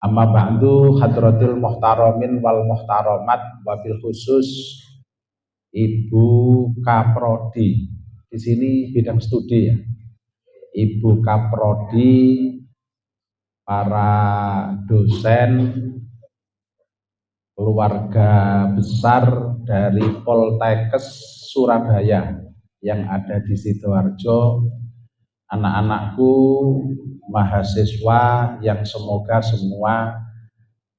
Amma ba'du hadratil muhtaramin wal muhtaramat wabil khusus Ibu Kaprodi. Di sini bidang studi ya. Ibu Kaprodi, para dosen, keluarga besar dari Poltekkes Surabaya yang ada di Sidoarjo, anak-anakku mahasiswa yang semoga semua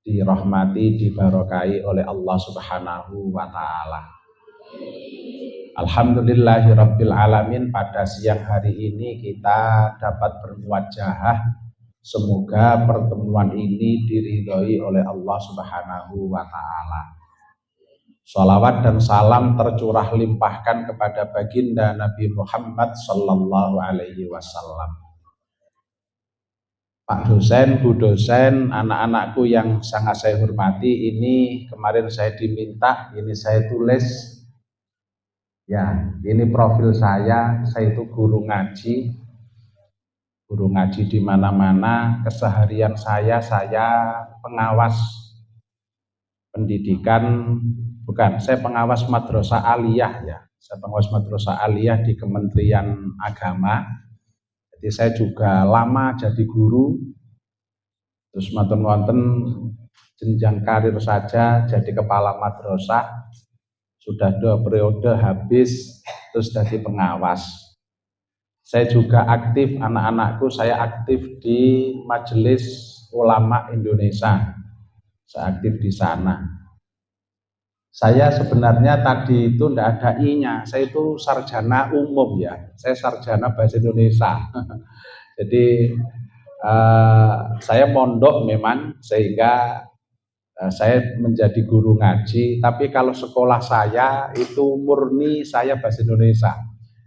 dirahmati, diberkahi oleh Allah Subhanahu wa taala. Alhamdulillahirabbil alamin, pada siang hari ini kita dapat bermuajahah. Semoga pertemuan ini diridhoi oleh Allah Subhanahu wa taala. Shalawat dan salam tercurah limpahkan kepada baginda Nabi Muhammad sallallahu alaihi wasallam. Pak dosen, Bu dosen, anak-anakku yang sangat saya hormati, ini kemarin saya diminta, ini saya tulis. Ya, ini profil saya itu guru ngaji di mana-mana. Keseharian saya pengawas pendidikan, saya pengawas madrasah aliyah ya. Saya pengawas madrasah aliyah di Kementerian Agama. Jadi saya juga lama jadi guru. Terus wonten jenjang karir saja jadi kepala madrasah. Sudah 2 periode habis, terus jadi pengawas. Saya juga aktif, anak-anakku saya aktif di Majelis Ulama Indonesia. Saya aktif di sana. Saya sebenarnya tadi itu tidak ada I-nya, saya itu sarjana umum ya, saya sarjana bahasa Indonesia. Jadi saya mondok memang, sehingga saya menjadi guru ngaji, tapi kalau sekolah saya itu murni saya bahasa Indonesia.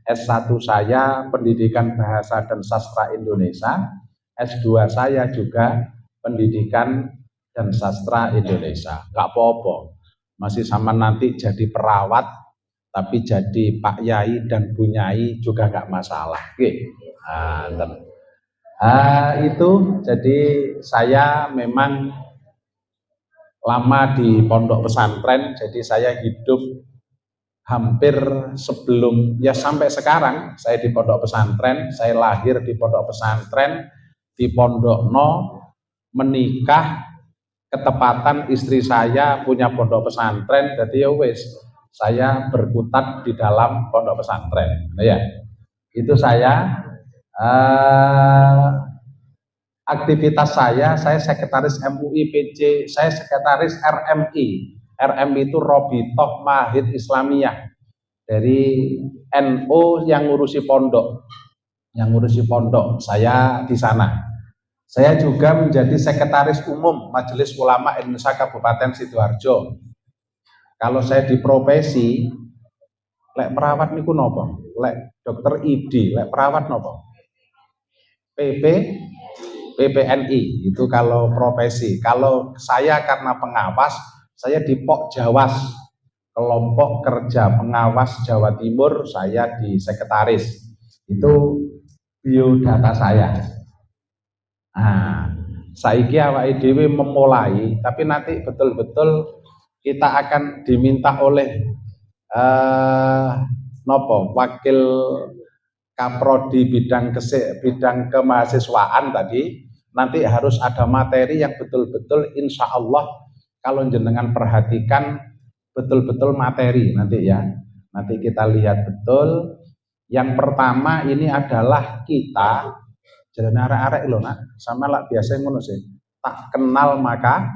S1 saya pendidikan bahasa dan sastra Indonesia, S2 saya juga pendidikan dan sastra Indonesia. Gak apa-apa, masih sama nanti jadi perawat, tapi jadi Pak Yai dan Bu Nyai juga gak masalah. Itu jadi saya memang lama di pondok pesantren, jadi saya hidup hampir sebelum, ya sampai sekarang saya di pondok pesantren. Saya lahir di pondok pesantren, di Pondokno, menikah, ketepatan istri saya punya pondok pesantren, jadi ya wis saya berkutat di dalam pondok pesantren. Nah, ya, itu saya. Aktivitas saya sekretaris MUI PC, saya sekretaris RMI. RMI itu Robitoh Mahid Islamiyah, dari NU yang ngurusi pondok. Saya di sana. Saya juga menjadi sekretaris umum Majelis Ulama Indonesia Kabupaten Sidoarjo. Kalau saya di profesi, lek perawat niku napa? Lek dokter ID, lek perawat napa? PPNI itu kalau profesi. Kalau saya karena pengawas, saya di Pokjawas, kelompok kerja pengawas Jawa Timur, saya di sekretaris. Itu biodata saya. Nah, saiki awake dhewe memulai, tapi nanti betul-betul kita akan diminta oleh wakil Kaprodi bidang kemahasiswaan tadi, nanti harus ada materi yang betul-betul insya Allah kalau jenengan perhatikan betul-betul materi nanti ya. Nanti kita lihat betul. Yang pertama ini adalah kita jalan arek-arek lho nak, sama lah biasa ngono sih. Tak kenal maka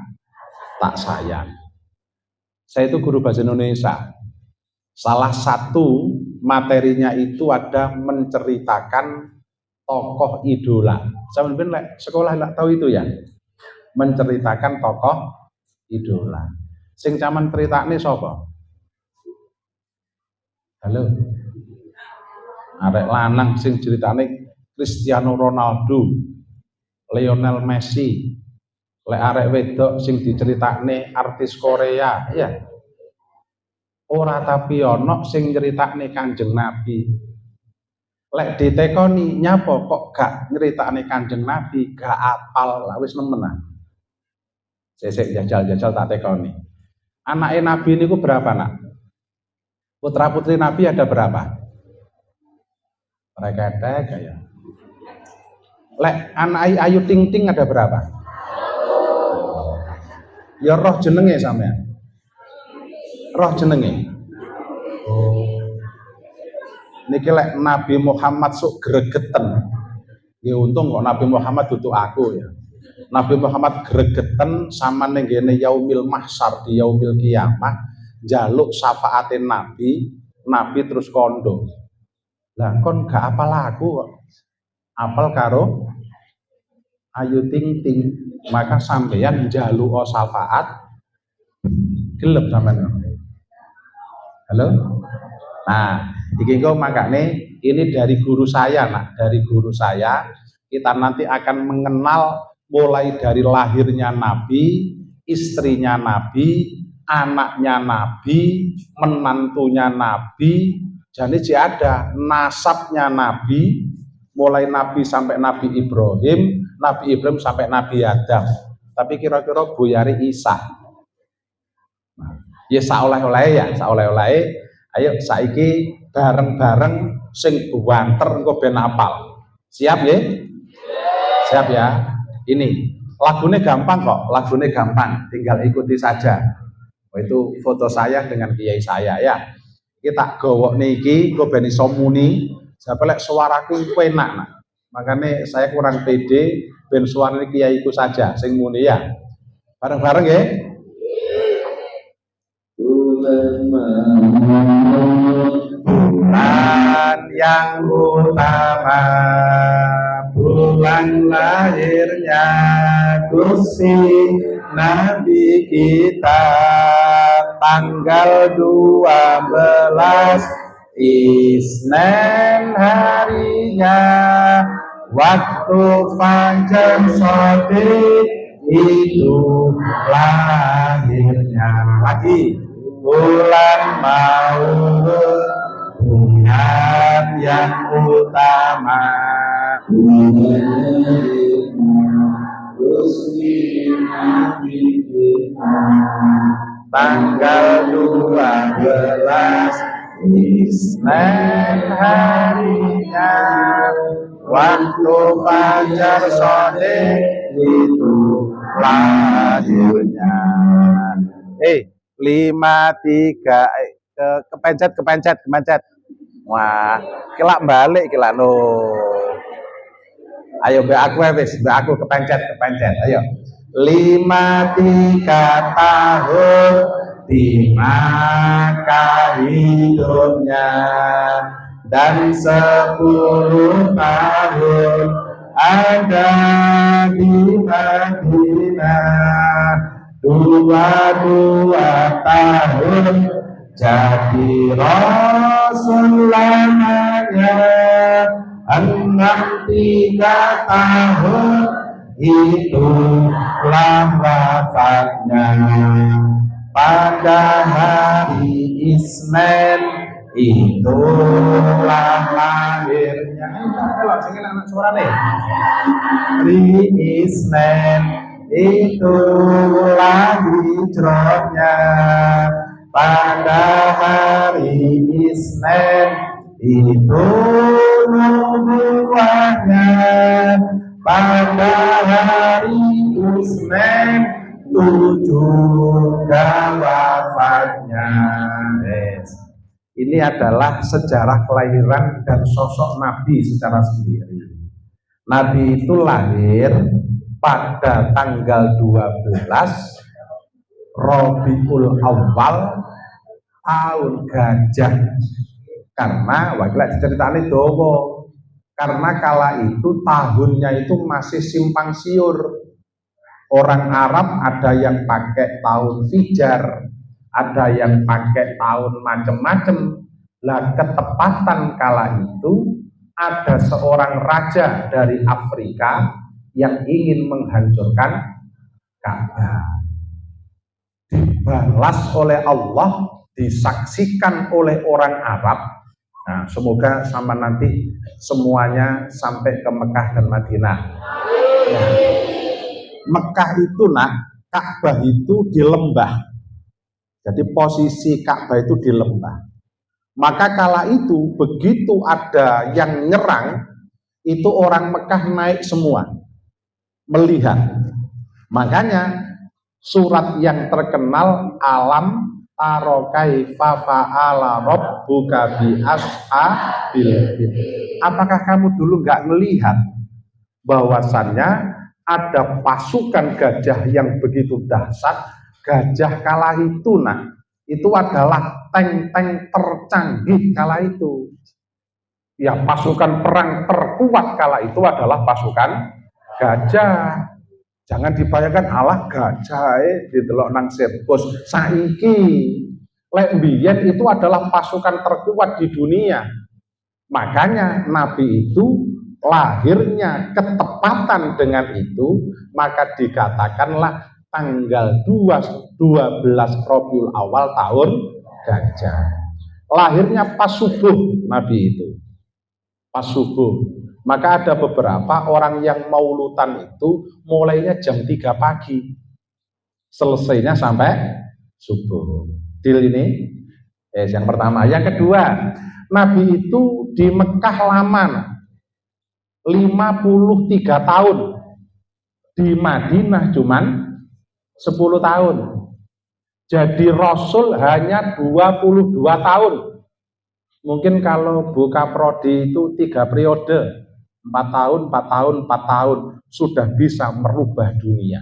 tak sayang. Saya itu guru bahasa Indonesia. Salah satu materinya itu ada menceritakan tokoh idola. Saya sekolah nggak tahu itu ya, menceritakan tokoh idola. Sing caman ceritane sapa? Halo, arek lanang sing ceritane Cristiano Ronaldo, Lionel Messi. Lek arek wedok sing diceritakne artis Korea, ya. Ora tapi ono sing nyeritakne Kanjeng Nabi. Lek ditekoni nyapa kok gak nyeritakne Kanjeng Nabi, gak apal lah wis nemen. Sesek jajal-jajal tak tekoni. Anaknya Nabi ini berapa nak? Putra putri Nabi ada berapa? Mereka ada ya. Lek anak Ayu Ting Ting ada berapa? Ya roh jenenge sampean. Roh jenenge. Niki lek Nabi Muhammad sok gregeten. Ya untung kok Nabi Muhammad tutu aku ya. Nabi Muhammad gregeten sama ning ngene yaumil mahsyar di yaumil kiamah njaluk syafaatin Nabi terus kondo. Lah kon gak apal aku kok. Apal karo Ayu Ting Ting, maka sampeyan njaluk syafaat gelem sampean. Halo? Nah, iki kok makane ini dari guru saya, nak, dari guru saya kita nanti akan mengenal mulai dari lahirnya Nabi, istrinya Nabi, anaknya Nabi, menantunya Nabi, jadi ada nasabnya Nabi, mulai Nabi sampai Nabi Ibrahim sampai Nabi Adam. Tapi kira-kira buyari Isa. Ya saoleh-oleh ya, saoleh-oleh. Ayo saiki bareng-bareng sing buanter engko ben apal. Siap ya? Siap ya. Ini lagunya gampang kok, lagunya gampang, tinggal ikuti saja. Oh, itu foto saya dengan kiai saya ya. Kita gowok niki, gue ben iso muni. Siapa lek suaraku enak nak. Makanya saya kurang pede, ben suara kiaiku saja, sing muni ya. Bareng-bareng ya. Bulan yang utama, bulan lahirnya Gusti Nabi kita, tanggal 12 Isnin harinya, waktu fajar shadiq itu lahirnya. Lagi bulan Maulud, bulan yang utama, tanggal 12 Isnin harinya, waktu fajar shadiq itu lahirnya. 5, 3 kepencet. Wah, kelak balik kelak no. Ayo be aku wis, be aku kepencet. Ayo. 5, 3 tahun di maka hidupnya, dan 10 tahun ada di Madinah, 22 tahun jadi Rasul lamanya, 3 tahun itulah wafatnya. Pada hari Isnin itulah lahirnya. Kalau sing anak suara nih. Hari Isnin itulah hijrahnya. Pada hari Isnin itu nubuahnya. Pada hari Isnin itu juga wafatnya. Ini adalah sejarah kelahiran dan sosok Nabi secara sendiri. Nabi itu lahir pada tanggal 12 Rabiul Awal tahun gajah. Karena wakilah ceritanya dowo. Karena kala itu tahunnya itu masih simpang siur. Orang Arab ada yang pakai tahun Fijar, ada yang pakai tahun macam-macam. Lah ketepatan kala itu ada seorang raja dari Afrika yang ingin menghancurkan Ka'bah. Dibalas oleh Allah, disaksikan oleh orang Arab. Nah, semoga sama nanti semuanya sampai ke Mekah dan Madinah. Nah, Mekah itu Ka'bah itu di lembah. Jadi posisi Ka'bah itu di lembah. Maka kala itu begitu ada yang nyerang, itu orang Mekah naik semua melihat. Makanya surat yang terkenal alam taro kaifa fa'ala rabbuka bi ashabil fil. Apakah kamu dulu nggak melihat bahwasannya ada pasukan gajah yang begitu dahsyat? Gajah kala itu itu adalah tank-tank tercanggih kala itu. Ya, pasukan perang terkuat kala itu adalah pasukan gajah. Jangan dibayangkan Allah gajah didelok nang sirkus. Saiki lek mbiyen itu adalah pasukan terkuat di dunia. Makanya Nabi itu lahirnya ketepatan dengan itu, maka dikatakanlah tanggal 12 Rabiul Awal tahun gajah. Lahirnya pas subuh Nabi itu. Pas subuh. Maka ada beberapa orang yang maulutan itu mulainya jam 3 pagi. Selesainya sampai subuh. Deal ini yang pertama. Yang kedua, Nabi itu di Mekah lama 53 tahun. Di Madinah cuman 10 tahun. Jadi Rasul hanya 22 tahun. Mungkin kalau buka prodi itu 3 periode, 4 tahun, 4 tahun, 4 tahun sudah bisa merubah dunia.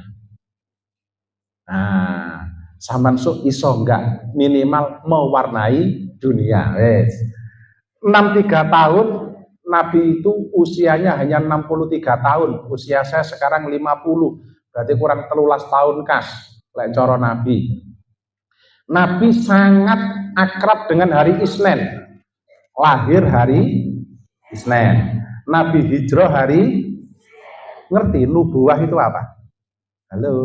Nah, sampean sok iso enggak minimal mewarnai dunia. 63 tahun Nabi itu usianya hanya 63 tahun. Usia saya sekarang 50. Berarti kurang 13 tahun kas. Lek cara Nabi. Nabi sangat akrab dengan hari Isnin. Lahir hari Isnin. Nabi hijrah hari, ngerti nubuah itu apa? Halo.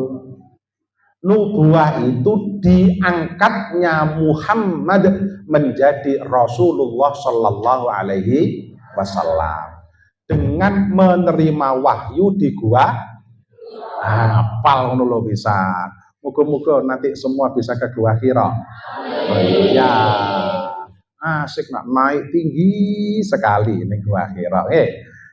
Nubuah itu diangkatnya Muhammad menjadi Rasulullah Shallallahu Alaihi Wasallam dengan menerima wahyu di gua. Apal ngono bisa. Muga-muga nanti semua bisa ke Gua Hira. Ya, asik nak naik tinggi sekali ini Gua Hira.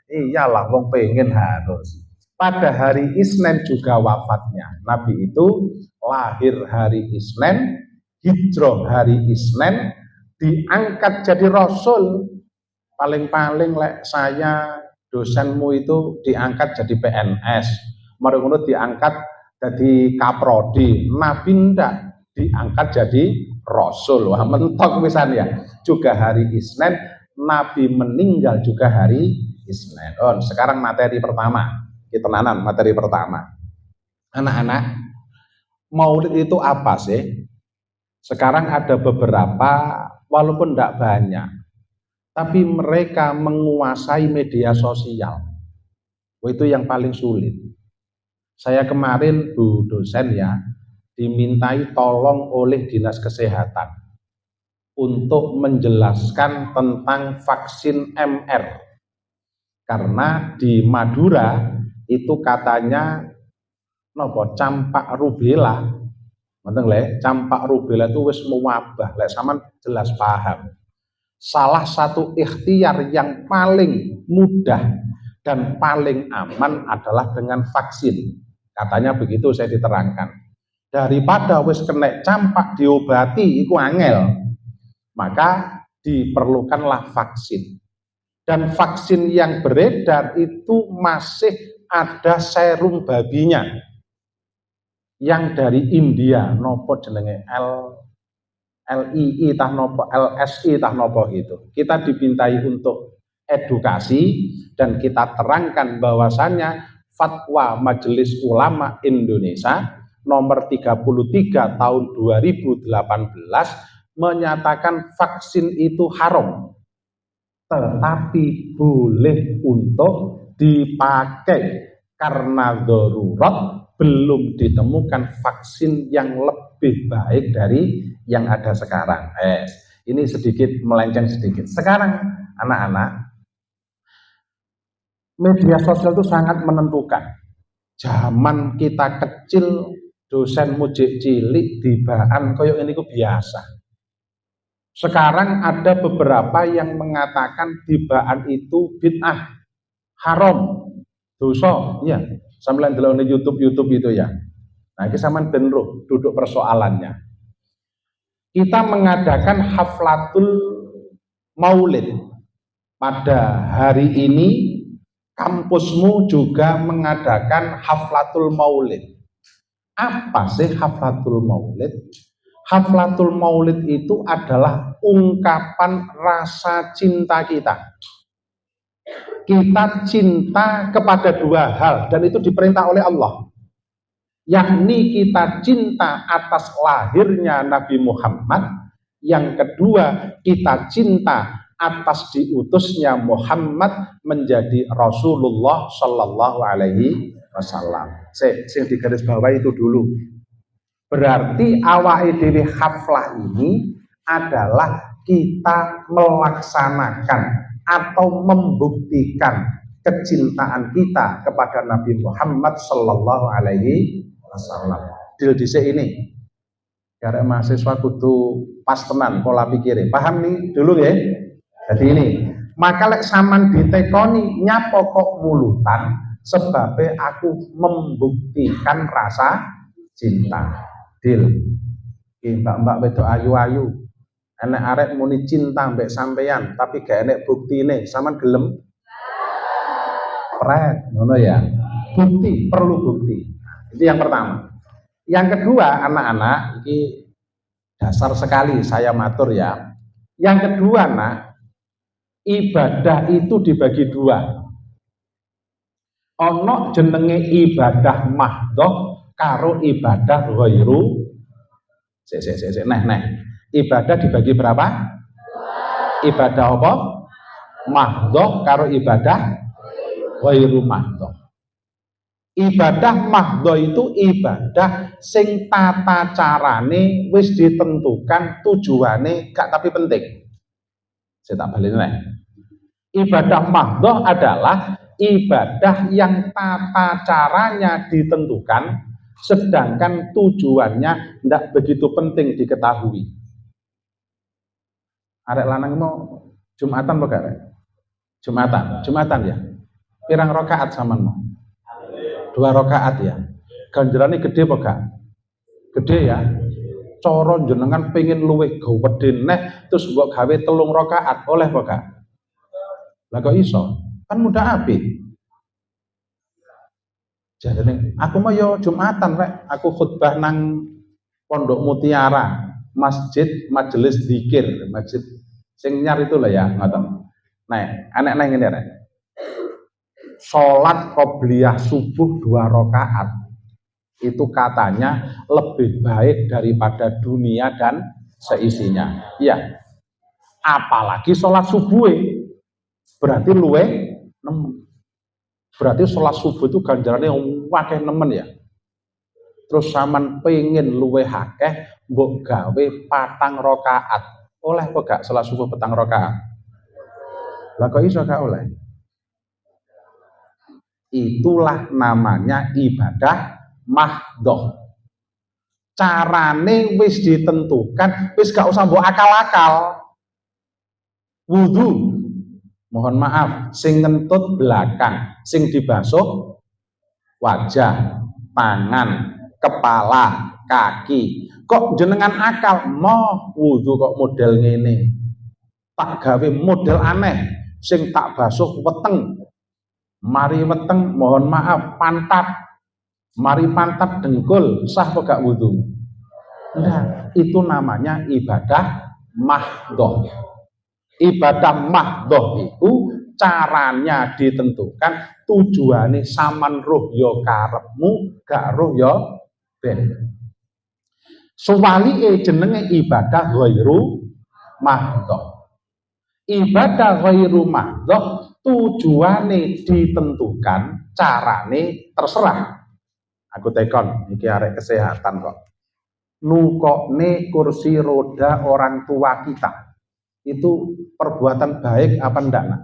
Iyalah wong pengen harus. Pada hari Isnin juga wafatnya. Nabi itu lahir hari Isnin, hijrah hari Isnin, diangkat jadi Rasul. Paling-paling lek saya dosenmu itu diangkat jadi PNS. Mari ngono diangkat jadi kaprodi. Nabi ndak diangkat jadi Rasul. Wah, mentok pisan ya. Juga hari Isnin, Nabi meninggal juga hari Isnin. Oh, sekarang materi pertama. Kita nanan materi pertama. Anak-anak, Maulid itu apa sih? Sekarang ada beberapa, walaupun tidak banyak, tapi mereka menguasai media sosial. Itu yang paling sulit. Saya kemarin Bu dosen ya, dimintai tolong oleh Dinas Kesehatan untuk menjelaskan tentang vaksin MR. Karena di Madura itu katanya nopo campak rubella. Ngoten lho, campak rubella itu wis mewabah. Lek sampean jelas paham. Salah satu ikhtiar yang paling mudah dan paling aman adalah dengan vaksin. Katanya begitu saya diterangkan. Daripada wis kena campak diobati iku angel. Maka diperlukanlah vaksin. Dan vaksin yang beredar itu masih ada serum babinya. Yang dari India, nopo jenenge LII tah nopo, LSI tah nopo gitu. Kita dipintai untuk edukasi dan kita terangkan bahwasannya Fatwa Majelis Ulama Indonesia nomor 33 tahun 2018 menyatakan vaksin itu haram, tetapi boleh untuk dipakai karena darurat belum ditemukan vaksin yang lebih baik dari yang ada sekarang. Ini sedikit melenceng sedikit. Sekarang anak-anak, media sosial itu sangat menentukan. Zaman kita kecil dosen mujik cilik dibaan koyo ini ku biasa. Sekarang ada beberapa yang mengatakan dibaan itu bid'ah, haram, dosa, ya. Sampeyan delok di YouTube itu ya. Nah, iki sampean ben roh duduk persoalannya. Kita mengadakan haflatul maulid. Pada hari ini kampusmu juga mengadakan haflatul maulid. Apa sih haflatul maulid? Haflatul maulid itu adalah ungkapan rasa cinta kita. Kita cinta kepada dua hal dan itu diperintah oleh Allah. Yakni kita cinta atas lahirnya Nabi Muhammad. Yang kedua, kita cinta atas diutusnya Muhammad menjadi Rasulullah Shallallahu Alaihi Wasallam. Sing di garis bawah itu dulu. Berarti awake dhewe haflah ini adalah kita melaksanakan atau membuktikan kecintaan kita kepada Nabi Muhammad Shallallahu Alaihi Wasallam. Dil dhisik ini. Karek mahasiswa kudu pas tenan pola pikirnya. Paham nih dulu ya? Jadi ini, maka lek saman ditekoni nyapa kok mulutan sebabnya aku membuktikan rasa cinta. Dil, mbak-mbak wedok ayu-ayu, enek arek muni cinta mbek sampeyan, tapi gak enek buktine, saman gelem? Pret, ngono ya. Bukti, perlu bukti. Itu yang pertama. Yang kedua, anak-anak, ini dasar sekali saya matur ya. Yang kedua, nak, ibadah itu dibagi dua. Ono jenenge ibadah mahdhah karo ibadah ghairu. Ibadah dibagi berapa? Ibadah apa? Mahdhah karo ibadah ghairu mahdhah. Ibadah mahdhah itu ibadah sing tata carane wis ditentukan, tujuane gak tapi penting. Saya tak balik nih. Ibadah mahdhah adalah ibadah yang tata caranya ditentukan, sedangkan tujuannya tidak begitu penting diketahui. Arek lanang mau Jumatan apa gak? Jumatan ya. Pirang rakaat sampean mau? 2 rakaat ya. Ganjarane gede apa gak? Gede ya. Cara jenengan pengen luwih gede neh terus mbok gawe 3 rakaat oleh apa gak? Lah kok iso? Kan mudah apik. Jadi aku mau yo Jumatan rek, aku khutbah nang Pondok Mutiara, masjid majelis zikir, masjid sing nyar itu lah ya, ngoten. Nah, anak nang ngene rek. Salat qobliyah subuh 2 rakaat. Itu katanya lebih baik daripada dunia dan seisinya. Iya. Apalagi salat subuh berarti luwe 6. Berarti sholat subuh itu ganjarannya wakeh nemen ya. Terus saman pengen luwe akeh mbok gawe 4 rakaat. Oleh apa gak sholat subuh 4 rakaat? Lah kok iso gak oleh? Itulah namanya ibadah mahdhah. Carane wis ditentukan, wis gak usah mbok akal-akal. Wudu, mohon maaf, sing ngentut belakang, sing dibasuh wajah, tangan, kepala, kaki. Kok jenengan akal, mau wudu kok model ngene. Tak gawe model aneh, sing tak basuh weteng. Mari weteng, mohon maaf, pantat. Mari pantat dengkul, sah kok gak wudu? Nah, itu namanya ibadah mahdhah. Ibadah mahdhah itu caranya ditentukan, tujuannya saman roh yo karepmu, gak roh yo ben. Suwalike jenenge ibadah ghairu mahdhah. Ibadah ghairu mahdhah tujuane ditentukan, carane terserah. Aku tekon, iki arek kesehatan kok. Nukokne kursi roda orang tua kita. Itu perbuatan baik apa enggak, nak?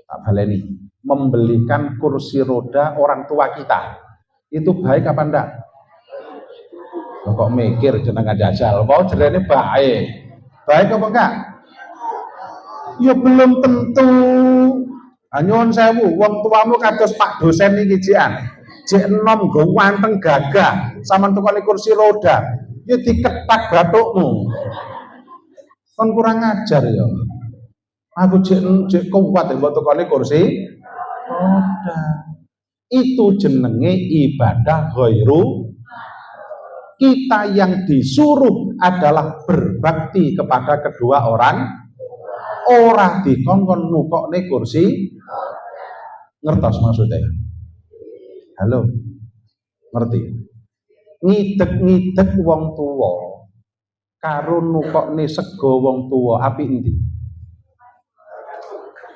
Tak baleni. Membelikan kursi roda orang tua kita. Itu baik apa enggak? Loh kok mikir jenengan jajal, mau jerene baik. Baik apa enggak? Ya belum tentu. Nyuwun sewu, wong tuamu kados Pak dosen iki jikan. Jek enom go wanteng gagah, sampean tukane kursi roda, ya diketak bathukmu. Kon kurang ajar ya. Aku jek kuat mbok tukane kursi roda. Itu jenenge ibadah ghairu. Kita yang disuruh adalah berbakti kepada kedua orang dikongkon nukokne kursi. Ngertos maksudnya? Halo, ngerti? Ngidek-ngidek wong tuwa karo nukokne sego wong tuwa apik endi?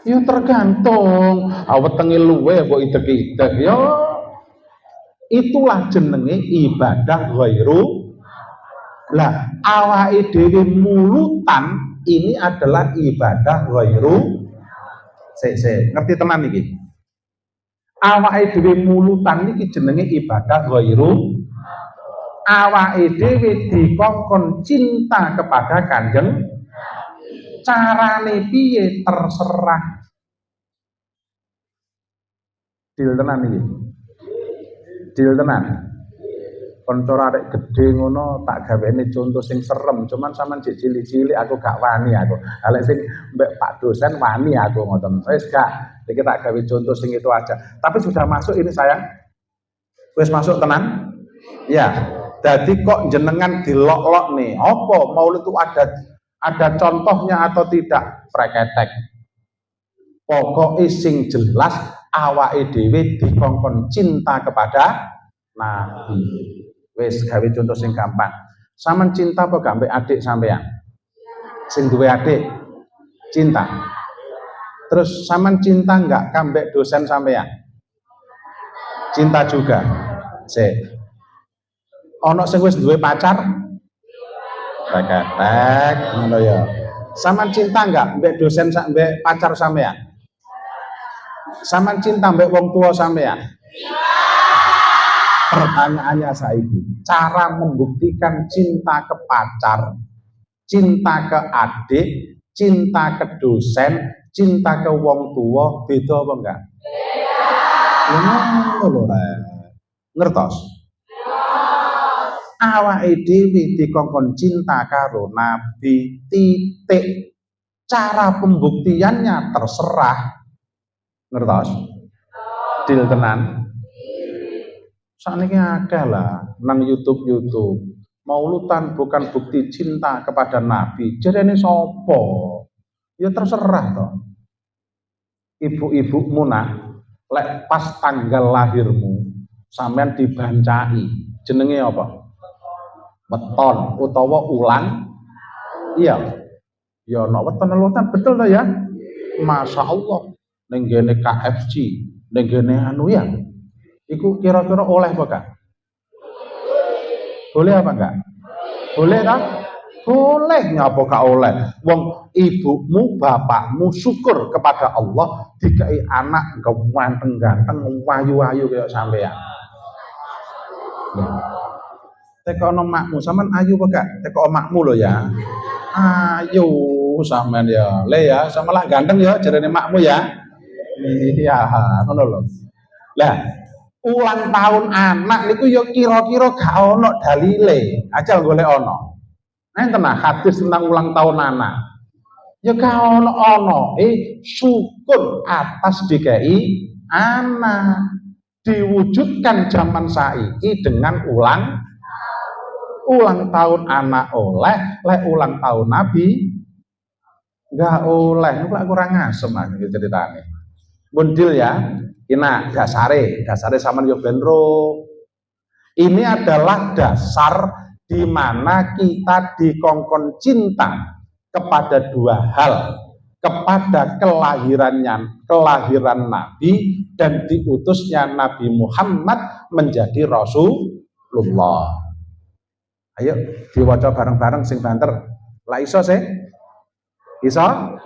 Ya tergantung, wetenge luwe mbok idek-idek ya. Itulah jenenge ibadah ghairu. Lah awake dhewe mulutan ini adalah ibadah ghairu. Ngerti tenan iki? Awake dhewe mulutan iki jenenge ibadah ghairu. Awake dhewe dikongkon cinta kepada Kanjeng. Carane piye terserah. Dil tenan iki. Dil tenan. Kanca arek gedhe ngono tak gawene contoh sing serem, cuman sampean jek cilik-cilik aku gak wani aku. Lek sing mbek Pak dosen wani aku ngoten. Wis gak, iki tak gawe contoh sing itu aja. Tapi sudah masuk ini sayang. Wis masuk tenan? Ya. Jadi kok jenengan dilok-lok nih? Apa maulid itu ada contohnya atau tidak? Preketek. Pokoknya sing jelas awake dhewe dikongkon cinta kepada Nabi. Wis gawe contoh sing gampang. Sampeyan cinta apa gak mbek adik sampean? Sing duwe adik cinta. Terus sampeyan cinta enggak kambek dosen sampean? Cinta juga. Ono sing wis duwe pacar? Tek-tek ngono ya. Sampeyan cinta enggak mbek dosen mbek pacar sampean? Sampeyan cinta mbek wong tua sampean? Pertanyaannya saiki, cara membuktikan cinta ke pacar, cinta ke adik, cinta ke dosen, cinta ke wong tua beda apa enggak? Beda. Ngertos? Awake dhewe dikongkon cinta karo Nabi titik. Cara pembuktiannya terserah. Ngertos? Dil tenan. Sakniki akeh lah nang YouTube. Maulutan bukan bukti cinta kepada Nabi. Jarene sapa? Ya terserah toh. Ibu-ibumu nak lek pas tanggal lahirmu sampean dibancai. Jenenge apa? Weton utawa ulang. Iya. Ya ana weton-weton betul toh ya? Masya Allah. Ning gene KFC, ning gene anu ya. Iku kira-kira oleh apa enggak? Boleh apa enggak? Boleh kan? Boleh, ngapa gak oleh? Wong ibumu, bapakmu syukur kepada Allah dikai anak ganteng-ganteng, wayu-wayu kayak sampean. Teko ono makmu, sampean ayu apa gak? Teko makmu lho ya. Ayo sampean ya. Le ya, sama lah ganteng ya jarene makmu ya. Iya, ngono lho. Lah ulang tahun anak niku yo kira-kira gak ono dalile, ajal golek ono. Enten hadis tentang ulang tahun anak. Ya gak ono, syukur atas dikai anak. Diwujudkan zaman saiki dengan ulang tahun anak oleh, lek ulang tahun Nabi enggak oleh. Niku kurang asem iki ceritane. Bundil ya. Ini dasare sampean yo benro. Ini adalah dasar di mana kita dikongkon cinta kepada dua hal, kepada kelahiran Nabi dan diutusnya Nabi Muhammad menjadi Rasulullah. Ayo diwaca bareng-bareng sing banter. Lah iso sih? Iso?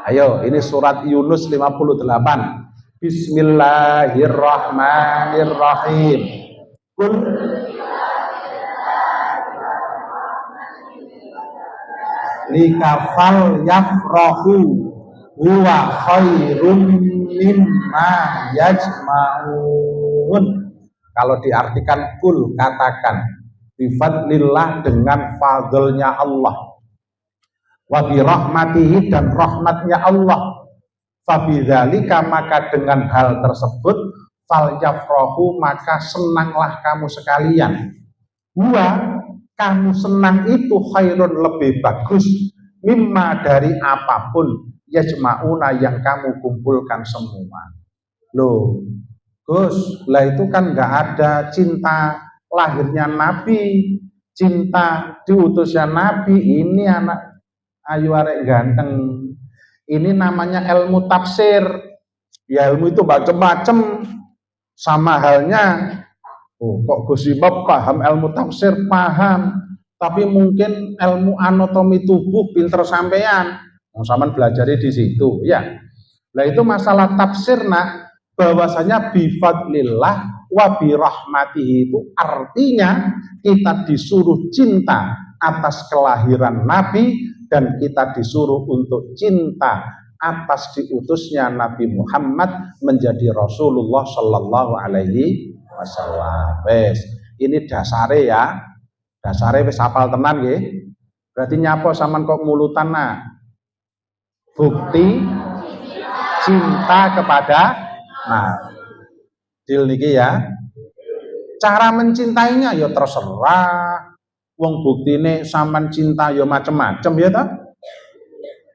Ayo, ini surat Yunus 58. Bismillahirrahmanirrahim. Qul likafal yafrahu huwa khairum mimma yajma'un. Kalau diartikan kul, katakan bifadlillah, dengan fadlnya Allah, wa birahmatihi, dan rahmatnya Allah, fabidzalika, maka dengan hal tersebut, falyafrahu, maka senanglah kamu sekalian, huwa, kamu senang itu, khairun, lebih bagus, mimma, dari apapun, yajma'una, yang kamu kumpulkan semua. Loh Gus, lah itu kan nggak ada cinta lahirnya Nabi, cinta diutusnya Nabi, ini anak ayu arek ganteng. Ini namanya ilmu tafsir. Ya ilmu itu macam-macam. Sama halnya, kok Gus Imam paham ilmu tafsir, paham. Tapi mungkin ilmu anatomi tubuh pinter sampean. Sampean belajari di situ, ya. Lah itu masalah tafsir, nak. Bahwasanya bifadlillah wa birahmatihi, itu artinya kita disuruh cinta atas kelahiran Nabi, dan kita disuruh untuk cinta atas diutusnya Nabi Muhammad menjadi Rasulullah Shallallahu Alaihi Wasallam. Wes, ini dasare ya, dasare wis hafal tenan nggih. Berarti nyapa sampean kok mulutan, nah. Bukti cinta kepada, nah, deal niki ya. Cara mencintainya ya terserah. Wong buktine sampean cinta ya macem-macem ya ta.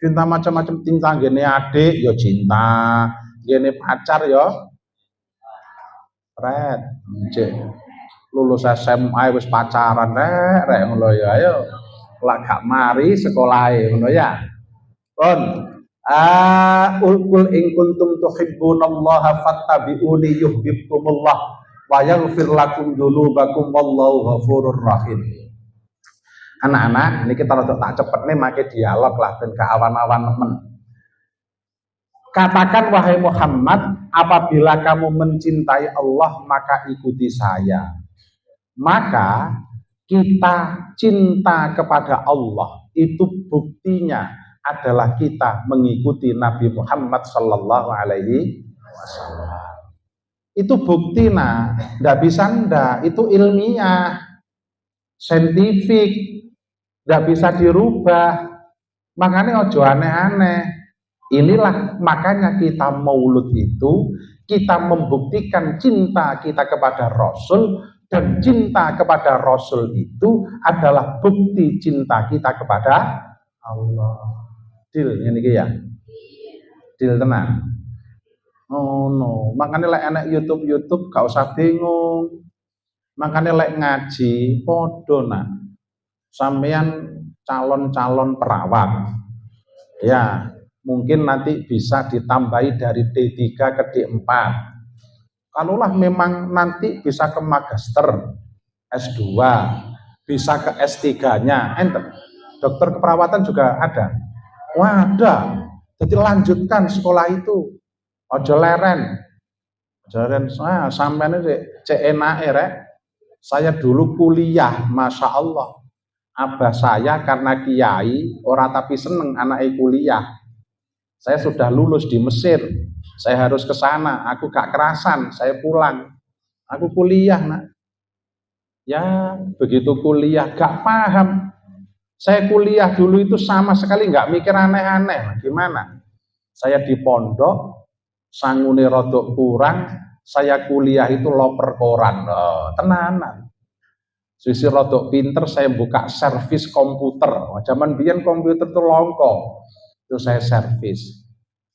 Cinta macam-macam, cinta gene adik ya cinta, gene pacar ya red. Cek lulus SMA wis pacaran rek ngono ya. Ayo lak gak mari sekolahe ngono ya. Pun Qul in kuntum tuhibbunallaha fattabi'uni yuhibbukumullah wa yaghfir lakum dzunubakum wallahu ghafurur rahim. Anak-anak, ini kita rada tak cepet nih make dialog lah ben gak awan-awan nemen. Katakan wahai Muhammad, apabila kamu mencintai Allah maka ikuti saya. Maka kita cinta kepada Allah itu buktinya adalah kita mengikuti Nabi Muhammad Sallallahu Alaihi Wasallam. Itu bukti, nah, ndak bisa ndak, itu ilmiah, saintifik, ndak bisa dirubah. Makanya ojo aneh-aneh. Inilah makanya kita maulud itu, kita membuktikan cinta kita kepada Rasul, dan cinta kepada Rasul itu adalah bukti cinta kita kepada Allah. Deal ini ya, deal tenang. Oh no, makanya lek enak YouTube gak usah bingung. Makanya lek ngaji podo nak, sampean calon-calon perawat, ya mungkin nanti bisa ditambahi dari D3 ke D4. Kalaulah memang nanti bisa ke magister, S2, bisa ke S3-nya, enter. Dokter keperawatan juga ada. Wah, ada. Jadi lanjutkan sekolah itu. Ojo leren. Sampean cek enake rek. Saya dulu kuliah, masya Allah. Abah saya karena kiai, ora tapi seneng anaknya kuliah. Saya sudah lulus di Mesir. Saya harus ke sana. Aku gak kerasan. Saya pulang. Aku kuliah, nak. Ya, begitu kuliah gak paham. Saya kuliah dulu itu sama sekali nggak mikir aneh-aneh. Gimana? Saya di pondok, sangune rodok kurang, saya kuliah itu loper koran. Tenanan. Sisi rodok pinter, saya buka servis komputer. Zaman biyen komputer itu longko. Itu saya servis.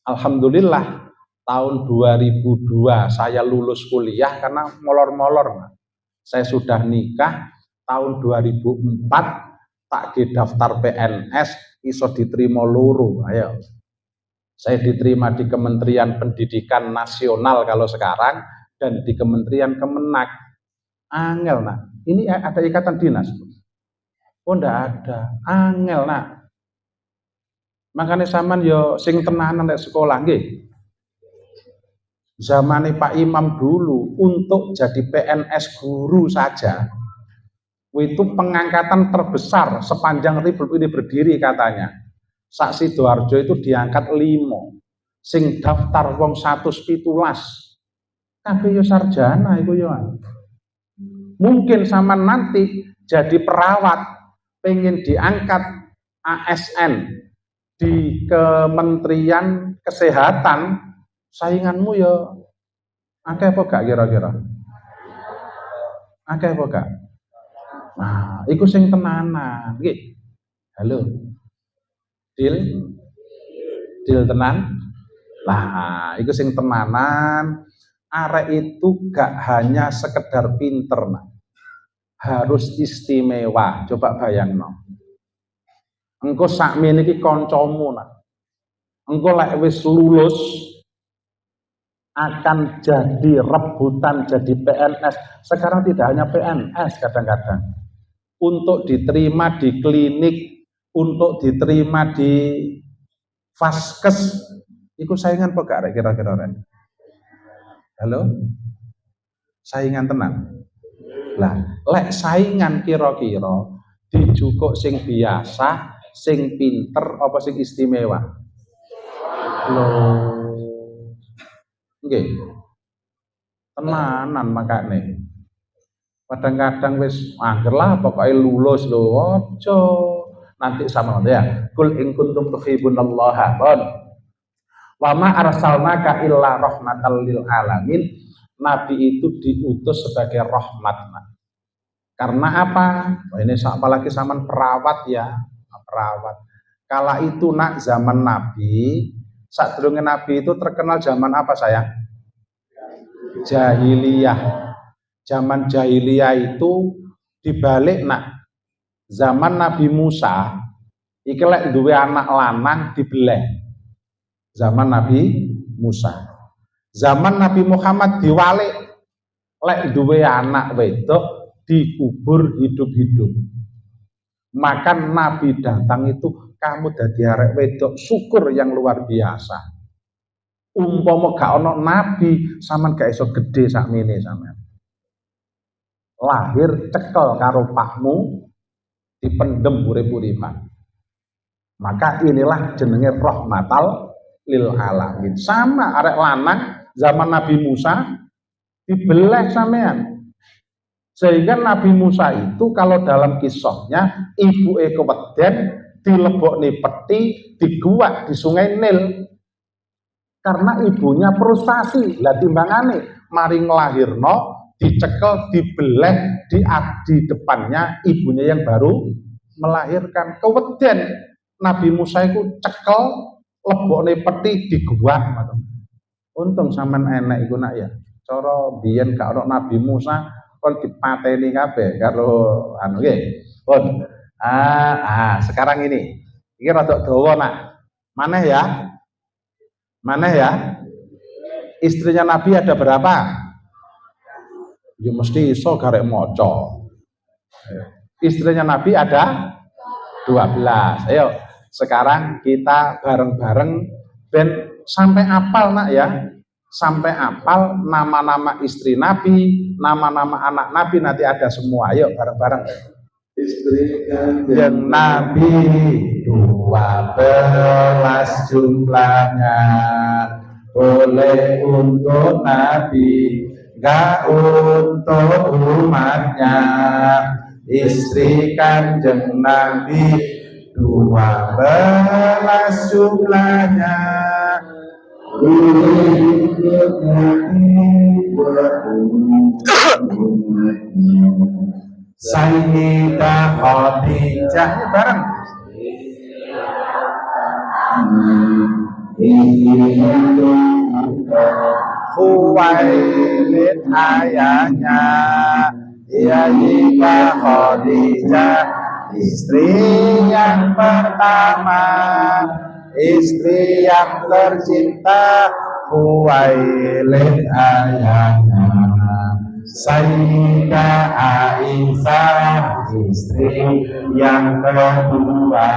Alhamdulillah, tahun 2002 saya lulus kuliah karena molor-molor. Saya sudah nikah tahun 2004. Tak di daftar PNS iso diterima loro. Ayo. Saya diterima di Kementerian Pendidikan Nasional kalau sekarang, dan di Kementerian Kemenak. Angel, nak. Ini ada ikatan dinas. Oh, ndak ada. Angel, nak. Makanya sampean yo sing tenanan nek sekolah nggih. Zamane Pak Imam dulu untuk jadi PNS guru saja Itu pengangkatan terbesar sepanjang Republik ini berdiri katanya. Sak Sidoarjo itu diangkat 5. Sing daftar wong 117. Kabeh yo sarjana iku yo. Mungkin sama nanti jadi perawat pengen diangkat ASN di Kementerian Kesehatan, sainganmu ya akeh apa gak kira-kira? Akeh apa gak? Nah, iku sing tenanan. Nggih. Halo. Deal tenan. Lah, iku sing tenanan. Arek itu gak hanya sekedar pinter, nah. Harus istimewa. Coba bayangno. Engko sakmene iki kancamu, nah. Engko lek wis lulus akan jadi rebutan jadi PNS. Sekarang tidak hanya PNS kadang-kadang. Untuk diterima di klinik, untuk diterima di vaskes, itu saingan apa gak kira-kira? Halo? Saingan tenang? Lah, lek saingan kira-kira dijukuk sing biasa, sing pinter, apa sing istimewa? Loh. Nggih. Tenanan makane. Kadang-kadang wis anggerlah pokoknya lulus lho aja nanti sama ya. Kul in kuntum tuhibbunallaha wa ma arsalnaka illa rahmatan lil alamin. Nabi itu diutus sebagai rahmat. Karena apa? Ini apalagi zaman perawat ya, perawat. Kala itu nak zaman Nabi, sadurunge Nabi itu terkenal zaman apa sayang? Jahiliyah. Zaman jahiliyah itu dibalik nak zaman Nabi Musa iki lek duwe anak lanang dibeleh. Zaman Nabi Musa. Zaman Nabi Muhammad diwalik lek duwe anak wedok dikubur hidup-hidup. Maka Nabi datang itu kamu dadi arek wedok syukur yang luar biasa. Umpama gak ono Nabi sampean gak iso gede sakmene sampean. Lahir cekel karo pakmu dipendem urip-uripan. Maka inilah jenenge rahmatal lil alamin. Sama arek lanang zaman Nabi Musa dibeleh sampean. Sehingga Nabi Musa itu kalau dalam kisahnya ibuke keweden dilebokne peti diguak di Sungai Nil. Karena ibunya frustasi, lah timbangane mari nglahirno dicekel, dibeleh di depannya ibunya yang baru melahirkan. Keweden Nabi Musa itu cekel lebokne peti diguak. Untung sampean enek iku nak ya. Cara biyen gak ono Nabi Musa kon dipateni kabeh karo anu nggih. Pun. Sekarang ini. Iki rada dawa nak. Maneh ya? Maneh ya? Istrinya Nabi ada berapa? Ya mesti iso garek maca. Istrinya Nabi ada 12. Ayo, sekarang kita bareng-bareng ben sampai apal nak ya. Sampai apal nama-nama istri Nabi, nama-nama anak Nabi nanti ada semua. Ayo bareng-bareng. Istri kanjeng Nabi 12 jumlahnya. Boleh untuk Nabi, gak untuk umatnya. Istri kanjeng Nabi 12 jumlahnya. Sayyidah Khadijah bareng. Khuwailid ayahnya Sayyidah Khadijah, istri yang pertama, istri yang tercinta. Khuwailid ayahnya Sayyidah Aisyah, istri yang kedua.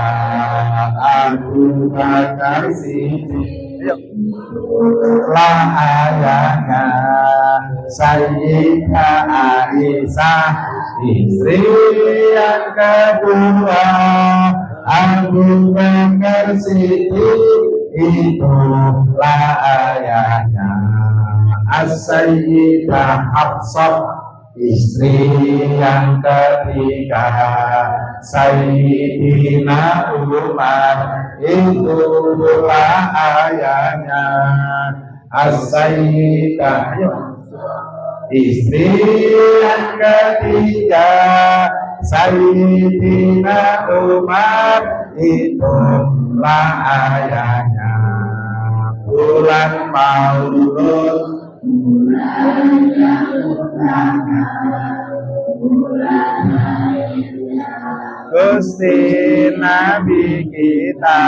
Abu Bakar Siddiq lah ayahnya Sayyidah Aisyah, istri yang kedua Abu Bakar Siddiq, itulah ayahnya As-Sayyidah Hafsah, istri yang ketiga Sayyidina Umar, itulah ayahnya As-Sayyidah, istri yang ketiga Sayyidina Umar, itulah ayahnya. Bulan Maulud, Gusti Nabi kita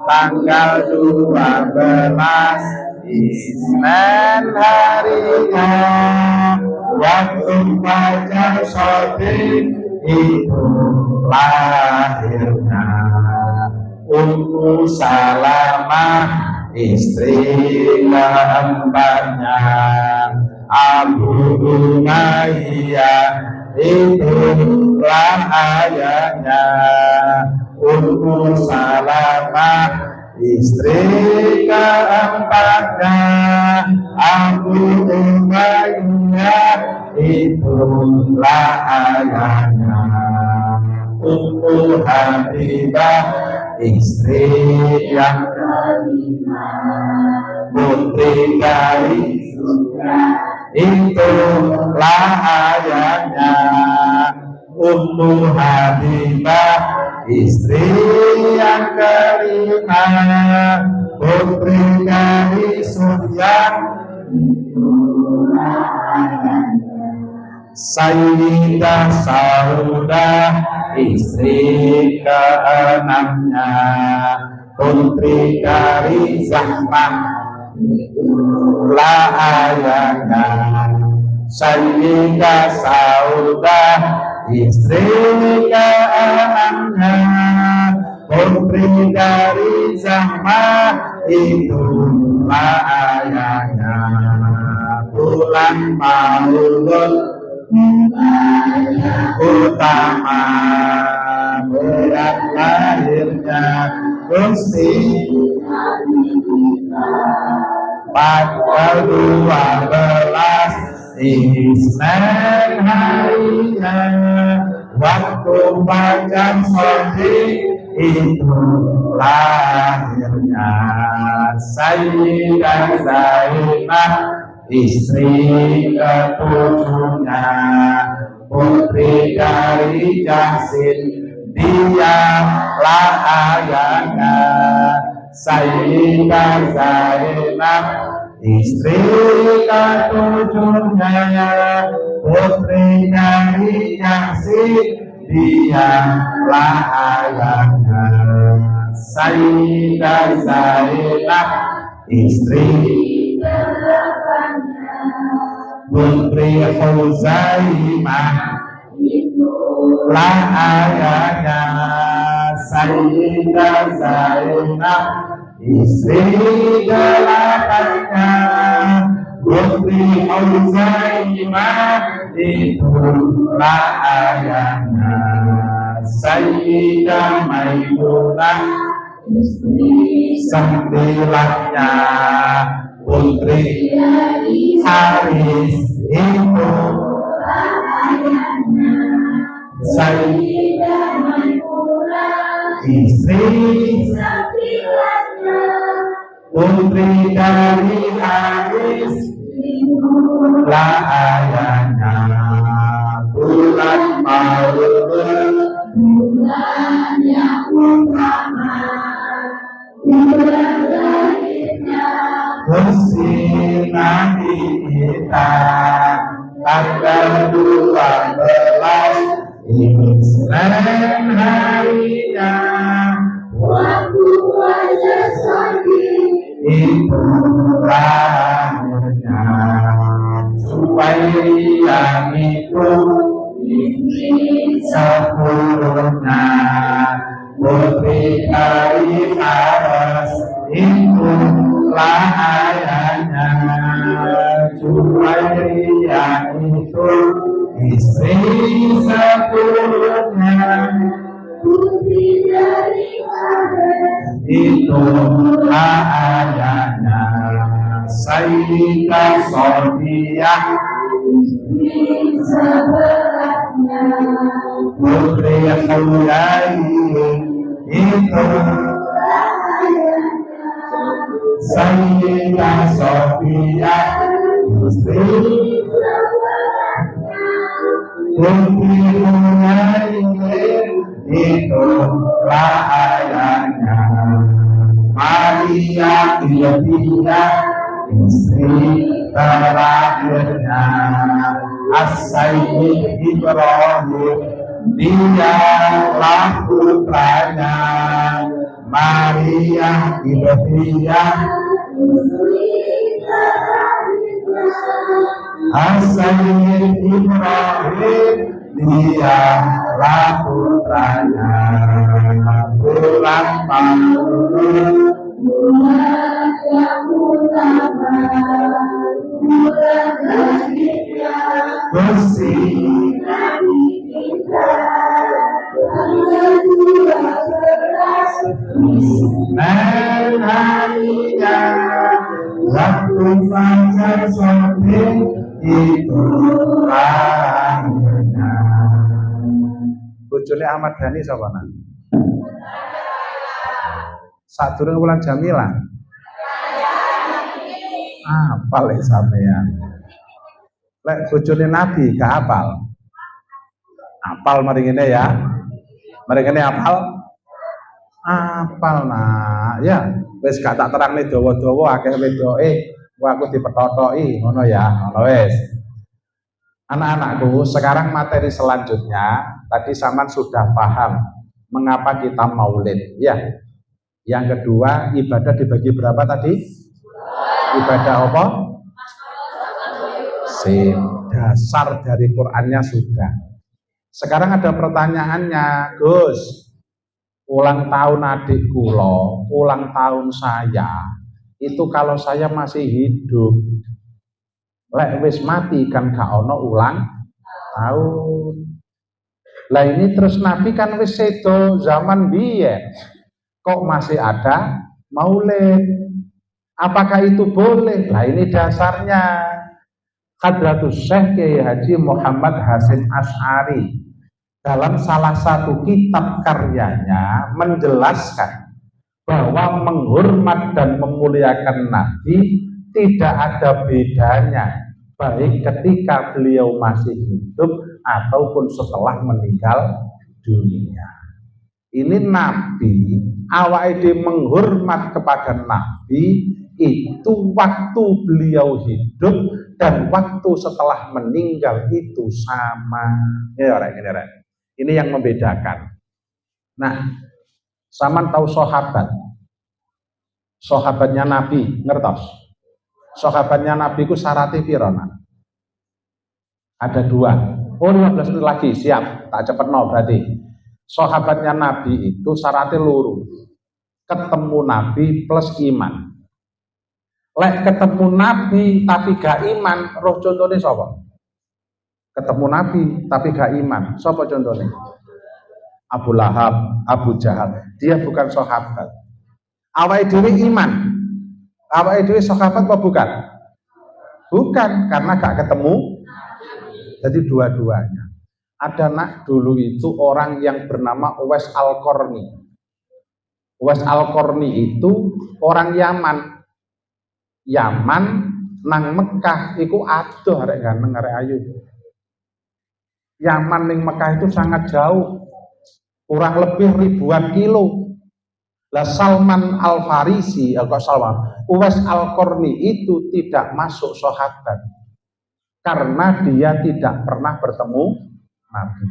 tanggal 12 Isnin harinya, waktu fajar shadiq itu lahirnya. Ummu Salamah, istri keempatnya Abu Umayyah, itulah ayahnya. Ummu Salamah, istri keempatnya Abu Umayyah, itulah ayahnya. Ummu Habibah, istri yang kelima putri dari surga, itulah ayahnya. Ummu Habibah, istri yang kelima putri dari surga, itulah ayahnya. Sayyidah Saudah, istri keenamnya putri dari Zahmah, itulah ayahnya. Sayyidah Saudah, istri keenamnya putri dari Zahmah, itulah ayahnya. Bulan Maulud utama, bulan lahirnya Gusti tanggal 12 Isnin harinya, waktu fajar shadiq itu lahirnya. Sayyidah Zainab, istri ketujuhnya putri dari Jahsin, dialah ayahnya. Sayyidah Zainab, istri ketujuhnya putri dari Jahsin, dialah ayahnya. Sayyidah Zainab, istri putri Huzaimah, itulah ayahnya. Sayyidah Zainab, istri delapannya putri Huzaimah, itulah ayahnya. Sayyidah Maimunah, istri sembilannya putri Haris, itulah ayahnya. Sayyidah Maimunah, istri sembilannya putri dari Haris, itulah ayahnya. Bulan Maulud, bulan yang utama, bulan lahirnya Gusti Nabi kita tanggal 12 Isnin harinya, waktu fajar shadiq itu lahirnya. Juwairiyah itu sepuluhnya putri dari Faras, itulah ayahnya. Juwairiyah itu istri sepenuhnya itu ayahnya Sayyidah Sofiyah putri Huyai itu Sayyidah Sofiyah istri putri Huyai itu ayahnya Maria Ilmiah istri terakhirnya As-Sayyid Ibrahim dialah putranya Maria Ilmiah As-Sayyid Ibrahim dialah putranya ulang tahun bersih menarinya waktu fajar sore itu lahirnya. Bojone Ahmad Dhani sapa nang? Sadurunge wulan Jamila. Apal lek sampean. Lek bojone Nabi gak apal. Apal mari ngene ya. Mari ngene apal. Apal nah. Ya, wis gak tak terangne dawa-dawa akeh wedoke. Wah aku dipetotoki ngono ya, ngono wis. Anak-anakku, sekarang materi selanjutnya tadi Saman sudah paham mengapa kita maulid, ya. Yang kedua, ibadah dibagi berapa tadi? Ibadah apa? Dasar dari Qur'annya sudah. Sekarang ada pertanyaannya, Gus. Ulang tahun adik kula, ulang tahun saya, itu kalau saya masih hidup, lek wis mati kan gak ono ulang tahun. Lah ini terus Nabi kan wis sedo zaman biyen, kok masih ada maulid? Apakah itu boleh? Lah ini dasarnya. Hadratus Syekh Kiai Haji Muhammad Hasyim Asy'ari dalam salah satu kitab karyanya menjelaskan bahwa menghormat dan memuliakan Nabi tidak ada bedanya baik ketika beliau masih hidup ataupun setelah meninggal dunia. Ini Nabi, awake dhewe menghormat kepada Nabi itu waktu beliau hidup dan waktu setelah meninggal itu sama. Ya, ini yang membedakan. Nah, Saman tahu sahabatnya Nabi, ngertos? Sahabatnya Nabi ku syaratnya pirana? Ada 2. Oh 15 menit lagi, siap. Tak cepet no berarti. Sahabatnya Nabi itu syaratnya luru. Ketemu Nabi plus iman. Lek ketemu Nabi tapi gak iman, roh contohnya sapa? Ketemu Nabi tapi gak iman, sapa contohnya? Abu Lahab, Abu Jahal. Dia bukan sahabat. Awake dhewe iman. Awake dhewe sahabat apa bukan? Bukan, karena gak ketemu. Jadi dua-duanya. Ada nak dulu itu orang yang bernama Uwais Al-Qarni. Uwais Al-Qarni itu orang Yaman. Yaman nang Mekah iku adoh arek ganteng arek ayu. Yaman ning Mekah itu sangat jauh. Kurang lebih ribuan kilo. Lah Salman Al-Farisi, Uwais Al-Qarni itu tidak masuk sahabat. Karena dia tidak pernah bertemu Nabi.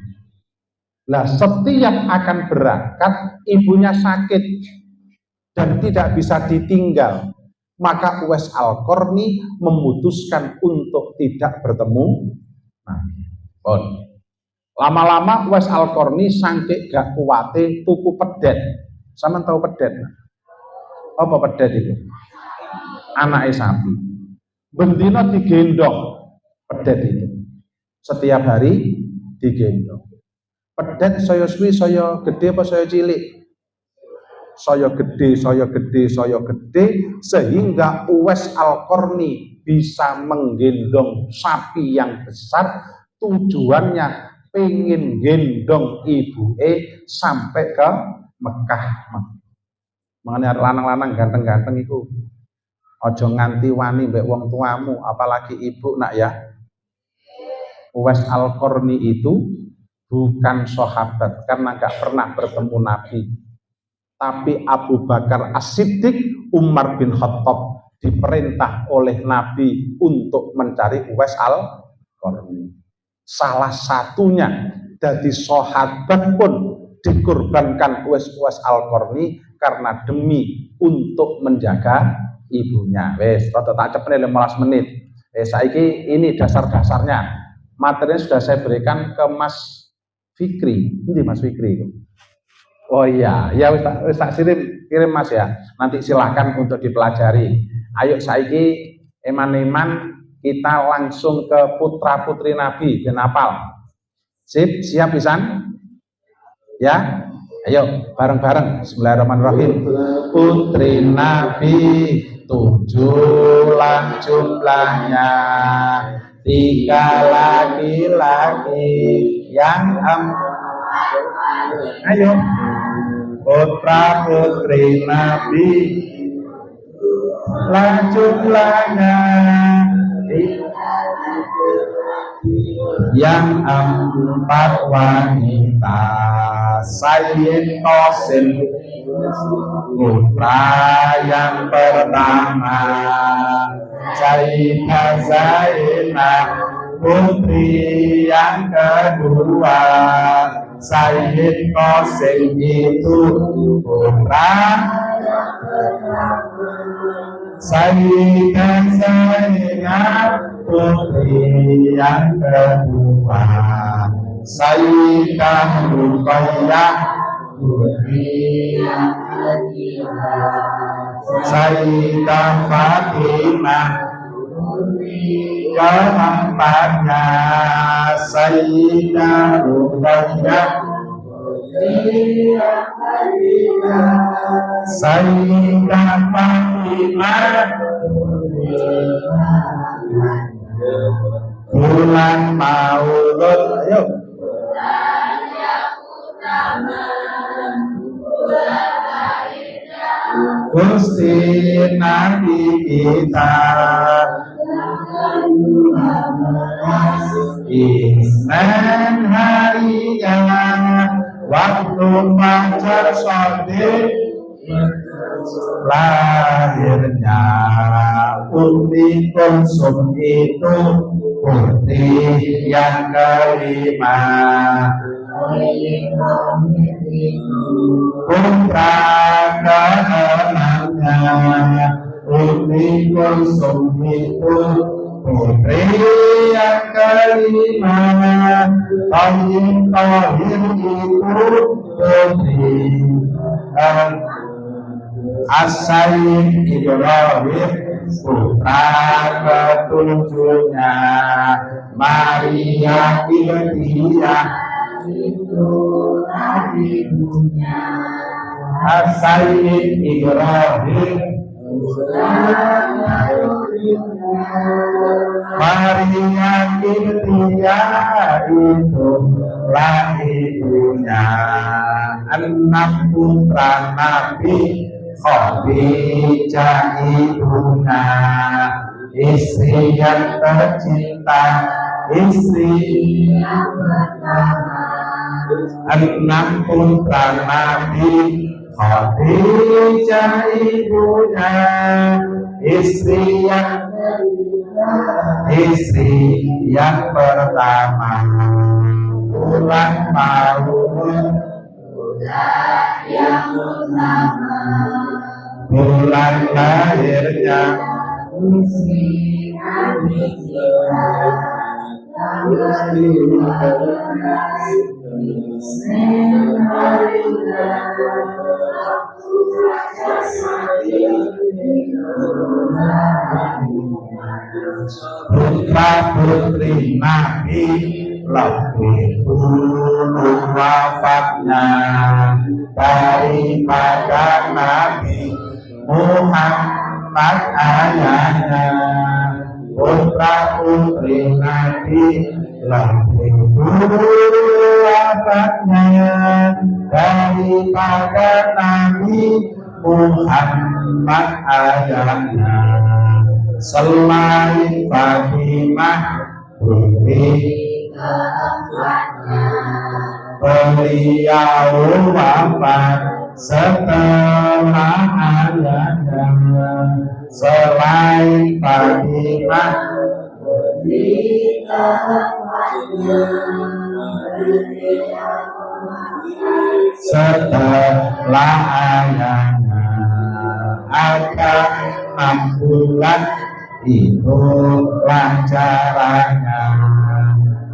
Lah setiap akan berangkat ibunya sakit dan tidak bisa ditinggal. Maka Uwais Al-Qarni memutuskan untuk tidak bertemu Nabi. Lama-lama Uwais Al-Qarni sangke gak kuwate tuku pedet. Sama tahu pedet? Apa pedet itu? Anake sapi. Bendina digendong pedet itu. Setiap hari digendong. Pedet saya suwi saya gede apa saya cilik? Saya gede sehingga Uwais Al-Qarni bisa menggendong sapi yang besar, tujuannya pengen gendong ibuke sampai ke Mekah. Mengenai lanang-lanang ganteng-ganteng itu ojo nganti wani mbek wong tuamu, apalagi ibu nak ya. Uwais Al-Qarni itu bukan sahabat karena gak pernah bertemu Nabi, tapi Abu Bakar As-Siddiq, Umar bin Khattab diperintah oleh Nabi untuk mencari Uwais Al-Qarni. Salah satunya dari sahabat pun dikorbankan Uwais Al-Qarni karena demi untuk menjaga ibunya. Wes, rada tak cepet 15 menit. Saiki ini dasar-dasarnya. Materinya sudah saya berikan ke Mas Fikri. Ini Mas Fikri. Oh iya, ya wis tak kirim Mas ya. Nanti silahkan untuk dipelajari. Ayo saiki eman-eman kita langsung ke putra-putri Nabi ben hafal. Sip, siap pisan? Ya. Ayo bareng-bareng. Bismillahirrahmanirrahim. Putri Nabi 7 jumlahnya, 3 laki-laki yang ayo putra putri Nabi lah jumlahnya, yang 4 wanita. Sayyid Qasim putra yang pertama, Sayyidah Zainab putri yang kedua. Sayyid Qasim itu putra, Sayyidah Zainab putri yang kedua. Sayyidah Ruqayyah putri yang ketiga. Sayyidah Fatimah keempatnya. Sayyidah Ruqayyah putri yang ketiga. Sayyidah Fatimah bulan Maulud. Ayo Gusti Nabi kita Isnin harinya waktu fajar shadiq lahirnya. Ummi Kulsum itu putri yang kelima. Putra keenamnya Ummi Kulsum itu putri yang kelima. Thayyib Thahir itu putri. As-Sayyid Ibrahim putra ketujuhnya. Maria Ibtiyah itu ibunya. As-Sayyid Ibrahim Maria Ibtiyah itu ibunya. 6 putra Nabi. Khadijah ibunya, istri yang tercinta, istri yang pertama. 6 putra Nabi. Khadijah ibunya, istri yang pertama. Bulan Maulud yang utama, bulan lahirnya Gusti Nabi kita tanggal 15 putra putri Nabi lebih dulu wafatnya daripada Nabi Muhammad ayahnya. Putra putri Nabi lebih dulu wafatnya daripada Nabi Muhammad ayahnya. Selain Fatimah putri beliau wafat setelah ayahnya. Selain Fatimah setelah ayahnya ada 6 bulan, itulah jaraknya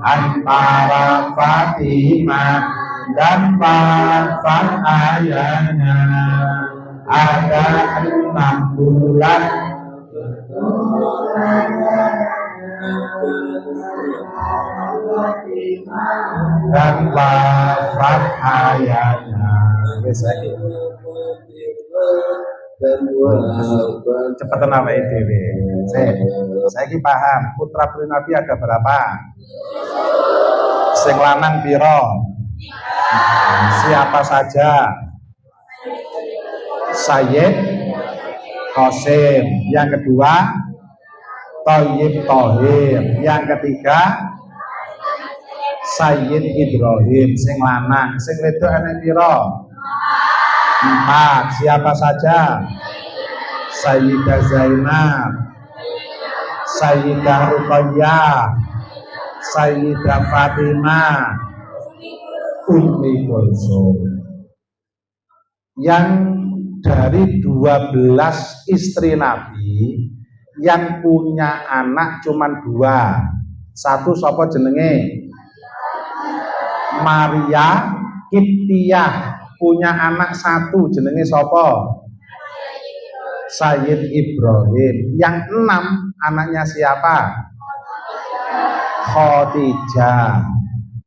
antara Fatimah dan wafat ayahnya. Ada 6 bulan dan wafat ayahnya. Cepetan apa itu? Saya ki paham. Putra putri Nabi ada berapa? Sing lanang piro? Siapa saja? Sayyid Qasim. Yang kedua Thayyib Thahir. Yang ketiga Sayyid Ibrahim. Sing lanang. Sing wedok ana piro? 4. Siapa saja? Sayyidah Zainab, Sayyidah Ruqayyah, Sayyidah Fatimah, Ummi Kulsum. Yang dari 12 istri Nabi yang punya anak cuman 2. Satu sapa jenenge? Maria Kiptiyah, punya anak 1 jenenge sapa? Sayyid Ibrahim. Yang 6 anaknya siapa? Khadijah.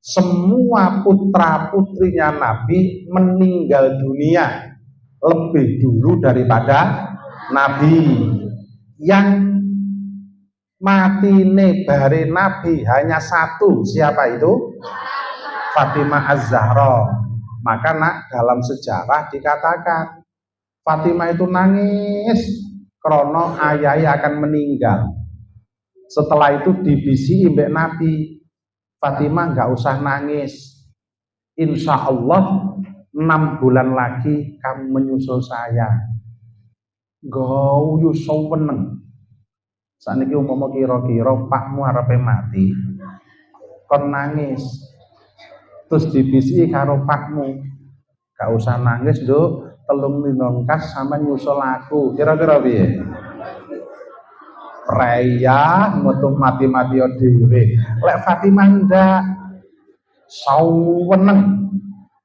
Semua putra putrinya Nabi meninggal dunia lebih dulu daripada Nabi. Yang matine bare Nabi hanya 1, siapa itu? Fatimah Az-Zahra. Maka dalam sejarah dikatakan Fatimah itu nangis krono ayahnya akan meninggal. Setelah itu dibisi mbek Nabi, Fatimah nggak usah nangis. Insya Allah 6 bulan lagi kamu menyusul saya. Gau yuso weneng. Saniki umpama kira-kira pakmu arepe mati, kon nangis. Terus dibisi karo pakmu, gak usah nangis Nduk, telung ninongkas sama nyusul aku. Kira-kira piye? Preya metu mati-mati dhewe. Lek Fatimah ndak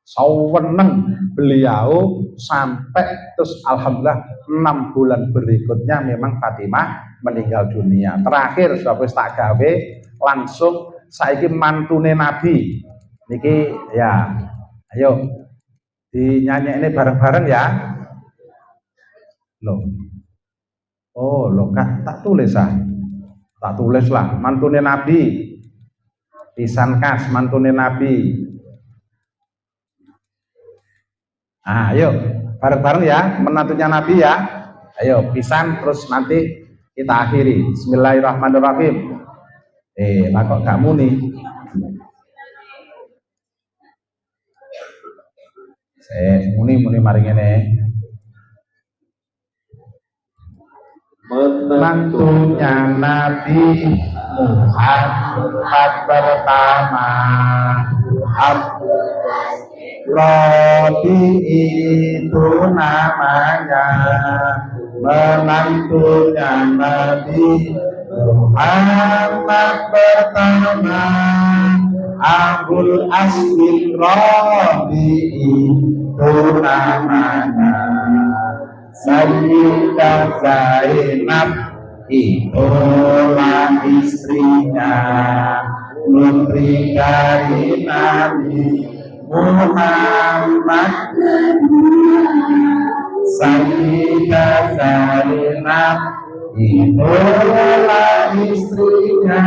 saweneng beliau sampai terus alhamdulillah 6 bulan berikutnya memang Fatimah meninggal dunia. Terakhir sudah wis tak gawe langsung saiki mantune Nabi. Niki ya, ayo dinyanyi ini bareng-bareng ya. Loh. Oh, loh Kak, tak tulis ah. Tak tulis lah, mantune Nabi. Pisan kas mantune Nabi. Ah, ayo bareng-bareng ya, menantunya Nabi ya. Ayo pisan terus nanti kita akhiri. Bismillahirrahmanirrahim. Lah kok gak muni? Muni mari ngene. Menantunya Nabi Muhammad pertama Rodi itu namanya, menantunya Nabi Muhammad pertama Abul Aswin Rodi itu namanya, Sayyidah Zainab itulah istrinya, putri dari Nabi Muhammad, Sayyidah Zainab itulah istrinya,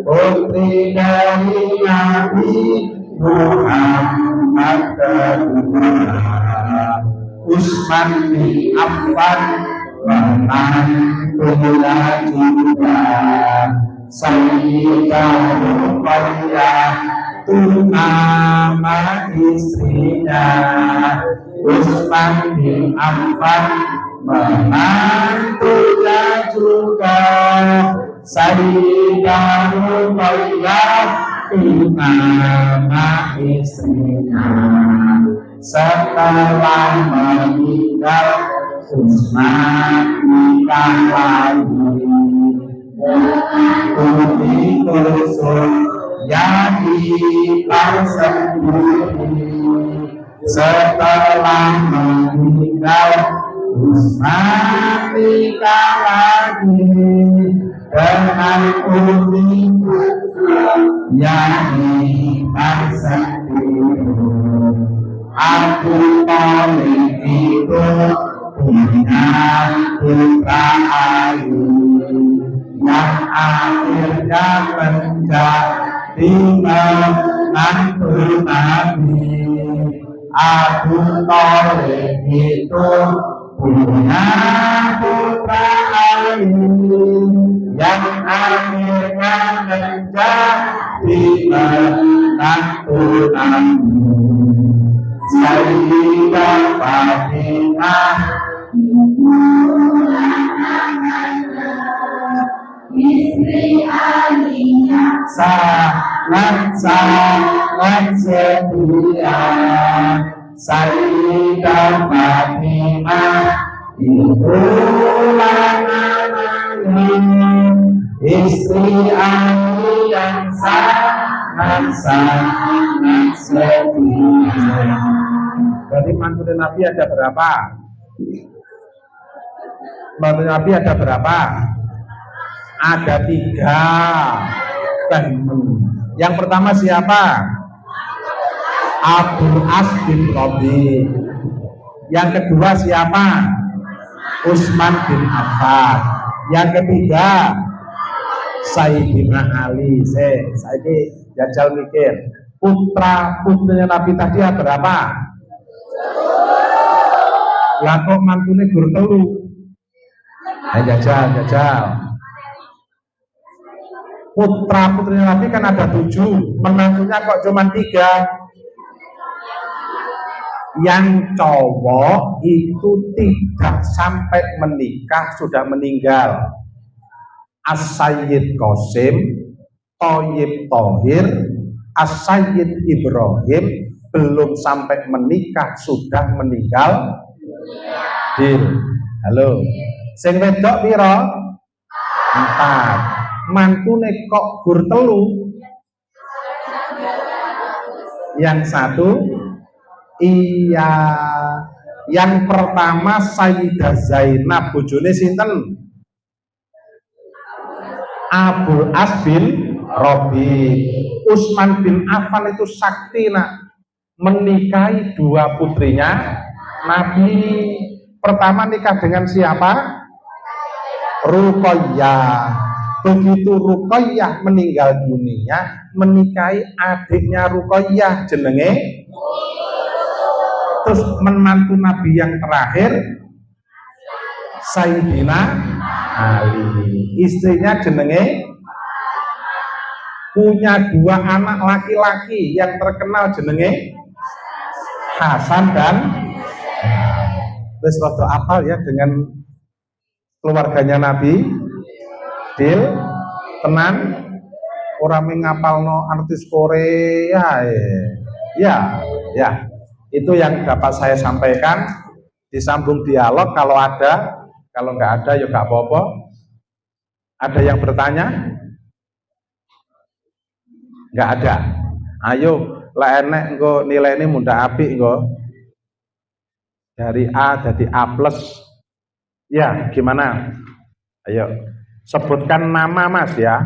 putri dari Nabi Muhammad kedua. Utsman bin Affan menantunya juga, Sayyidah Ruqayyah itu nama istrinya. Utsman bin Affan menantunya juga, Sayyidah Ruqayyah itu nama istrinya. Setelah meninggal Utsman nikah lagi Umi Kulsum jadi sendiri. Setelah meninggal Utsman nikah lagi dengan Umi Kulsum jadi sendiri. Abu Thalib itu punya putra Ali yang akhirnya menjadi menantu Nabi. Abu Thalib itu punya putra Ali yang akhirnya menjadi menantu Nabi. Sayyidah Fatimah istri Ali yang sangat setia. Sayyidah Fatimah itulah namanya, istri Ali yang sangat setia. Berarti mantu Nabi ada berapa? Mantu Nabi ada berapa? Ada 3. Yang pertama siapa? Abu As bin Rabi. Yang kedua siapa? Utsman bin Affan. Yang ketiga Sayyidina Ali. Saya jajal mikir, putrinya Nabi tadi ada berapa? Lah kok mantune gur telu? Jajal. Putrinya Nabi kan ada 7, menantunya kok cuma 3. Yang cowok itu tidak sampai menikah sudah meninggal. As-Sayyid Qasim, Thayyib Thohir, As-Sayyid Ibrahim belum sampai menikah sudah meninggal. Dil. Halo. Sing wedok pira? 4. Mantune kok gur telu? Yang 1 iya. Yang pertama Sayyidah Zainab, bojone sinten? Abu As bin Rabi. Utsman bin Affan itu sakti nak, menikahi 2 putrinya Nabi. Pertama nikah dengan siapa? Ruqayyah. Begitu Ruqayyah meninggal dunia, menikahi adiknya Ruqayyah jenenge. Terus menantu Nabi yang terakhir Sayyidina Ali. Istrinya jenenge, punya 2 anak laki-laki yang terkenal jenenge Hasan dan wis rada apal ya dengan keluarganya Nabi. Dil tenan ora ngapalno artis Korea ya. Itu yang dapat saya sampaikan. Disambung dialog kalau ada, kalau nggak ada ya nggak apa-apa. Ada yang bertanya? Nggak ada. Ayo lah enek engko nilai ini mudah apik engko. Dari A jadi A+. Ya, gimana? Ayo sebutkan nama Mas ya.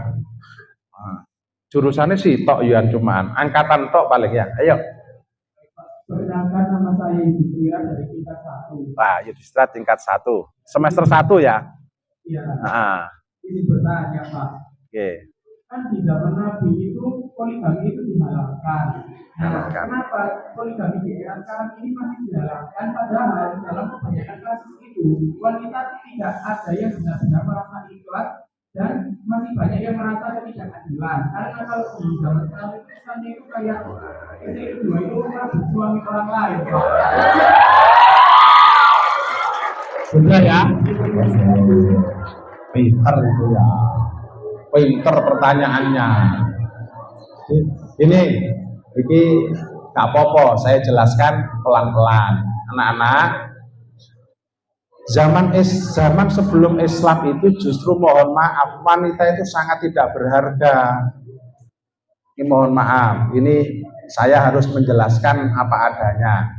Jurusannya sih tok ya cuman angkatan tok paling ya. Ayo. Perkenalkan, nama saya Yudhistira dari tingkat 1. Pak Yudhistira tingkat 1. Semester 1 ya? Iya. Nah. Ini bertanya Pak. Oke. Kan di zaman Nabi itu poligami itu dihalalkan. Nah, kenapa poligami di era sekarang ini masih dihalalkan? Padahal dalam kebanyakan kasus itu wanita tidak ada yang benar-benar merasa ikhlas dan masih banyak yang merasa ketidakadilan. Karena kalau di zaman sekarang itu kesannya itu kayak istri kedua itu merebut suami orang lain. Sudah ya? Pinter itu ya. Pinter pertanyaannya. Ini gak apa-apa, saya jelaskan pelan-pelan. Anak-anak, zaman sebelum Islam itu justru mohon maaf, wanita itu sangat tidak berharga. Ini mohon maaf, ini saya harus menjelaskan apa adanya.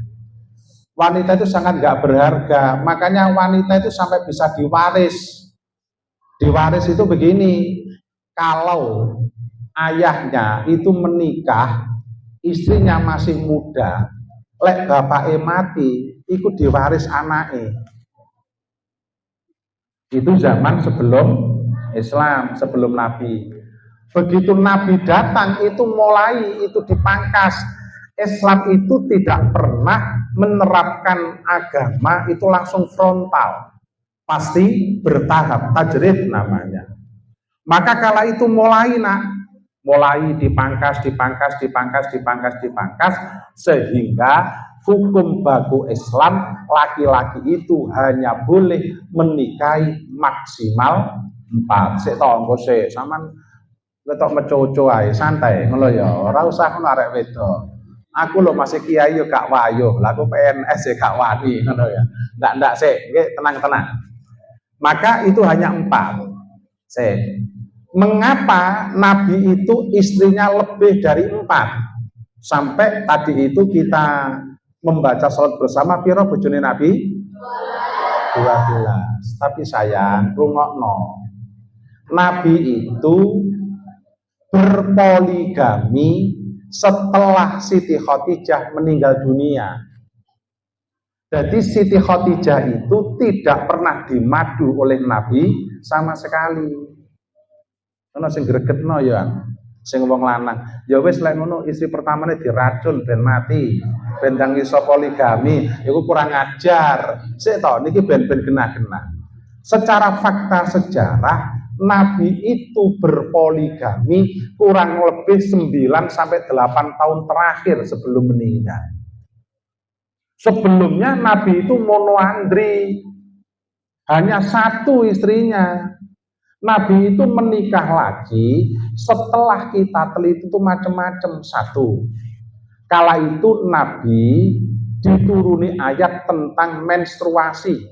Wanita itu sangat gak berharga, makanya wanita itu sampai bisa diwaris. Diwaris itu begini, kalau ayahnya itu menikah, istrinya masih muda, lek bapaknya mati, ikut diwaris anaknya. Itu zaman sebelum Islam, sebelum Nabi. Begitu Nabi datang, itu mulai itu dipangkas. Islam itu tidak pernah menerapkan agama itu langsung frontal. Pasti bertahap, tajrid namanya. Maka kala itu mulai dipangkas, sehingga hukum baku Islam laki-laki itu hanya boleh menikahi maksimal 4. Sik to engko sik sampean letok mecoco ae santai ngono ya, ora usah ngono arek wedok. Aku lho masih kiai yo gak wayuh, lha aku PNS ya gak wani ngono ya. Ndak sik, nggih tenang-tenang. Maka itu hanya 4. Sik. Mengapa Nabi itu istrinya lebih dari 4? Sampai tadi itu kita membaca salat bersama piro bojone Nabi? 12. Tapi sayang, rungokno. Nabi itu berpoligami setelah Siti Khadijah meninggal dunia. Jadi Siti Khadijah itu tidak pernah dimadu oleh Nabi sama sekali. Ono sing gregetno ya, sing wong lanang. Ya wis lek ngono istri pertamane diracun ben mati, ben ndang iso poligami, iku kurang ajar. Sik to niki ben genah-genah. Secara fakta sejarah Nabi itu berpoligami kurang lebih 9 sampai 8 tahun terakhir sebelum meninggal. Sebelumnya Nabi itu monoandri, hanya 1 istrinya. Nabi itu menikah lagi setelah kita teliti itu macam-macam. 1, kala itu Nabi dituruni ayat tentang menstruasi.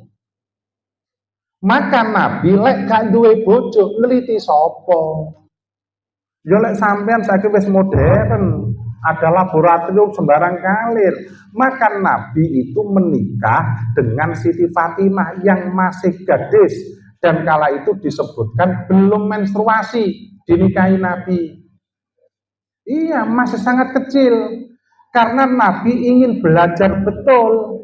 Maka Nabi lek gak duwe bojo neliti sapa? Ya lek sampean saiki wis modern, ada laboratorium sembarang kalir. Maka Nabi itu menikah dengan Siti Fatimah yang masih gadis. Dan kala itu disebutkan belum menstruasi dinikahi Nabi. Iya, masih sangat kecil. Karena Nabi ingin belajar betul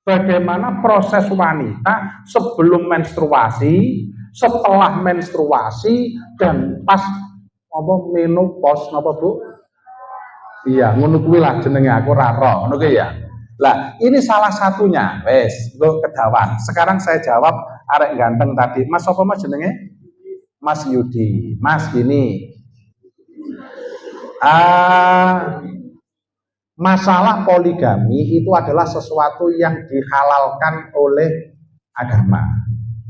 bagaimana proses wanita sebelum menstruasi, setelah menstruasi, dan pas menopause napa Bu? Iya, ngono kuwi lah jenenge aku ora ro, ngono ya. Lah, ini salah satunya. Wes, nggo kedawan. Sekarang saya jawab arek ganteng tadi. Mas apa Mas jenenge? Mas Yudi. Mas gini. Masalah poligami itu adalah sesuatu yang dihalalkan oleh agama.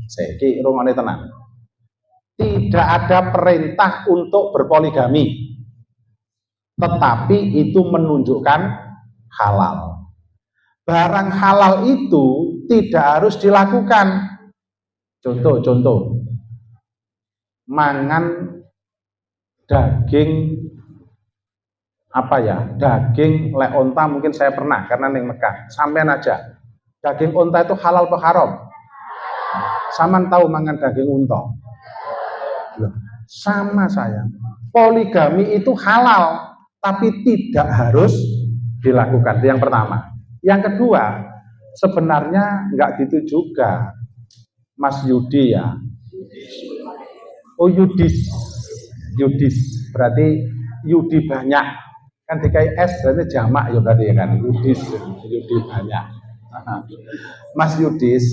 Saiki rungokne tenang. Tidak ada perintah untuk berpoligami. Tetapi itu menunjukkan halal. Barang halal itu tidak harus dilakukan. Contoh. Mangan daging daging lek onta mungkin saya pernah karena ning Mekah. Sampean aja. Daging onta itu halal apa haram? Saman tahu mangan daging unta? Sama saya. poligami itu halal, tapi tidak harus dilakukan. Itu yang pertama. Yang kedua, sebenarnya nggak gitu juga, Mas Yudi ya. Oh Yudis, berarti Yudi banyak. Kan DKI S berarti jamak ya berarti ya kan. Yudi banyak. Mas Yudis,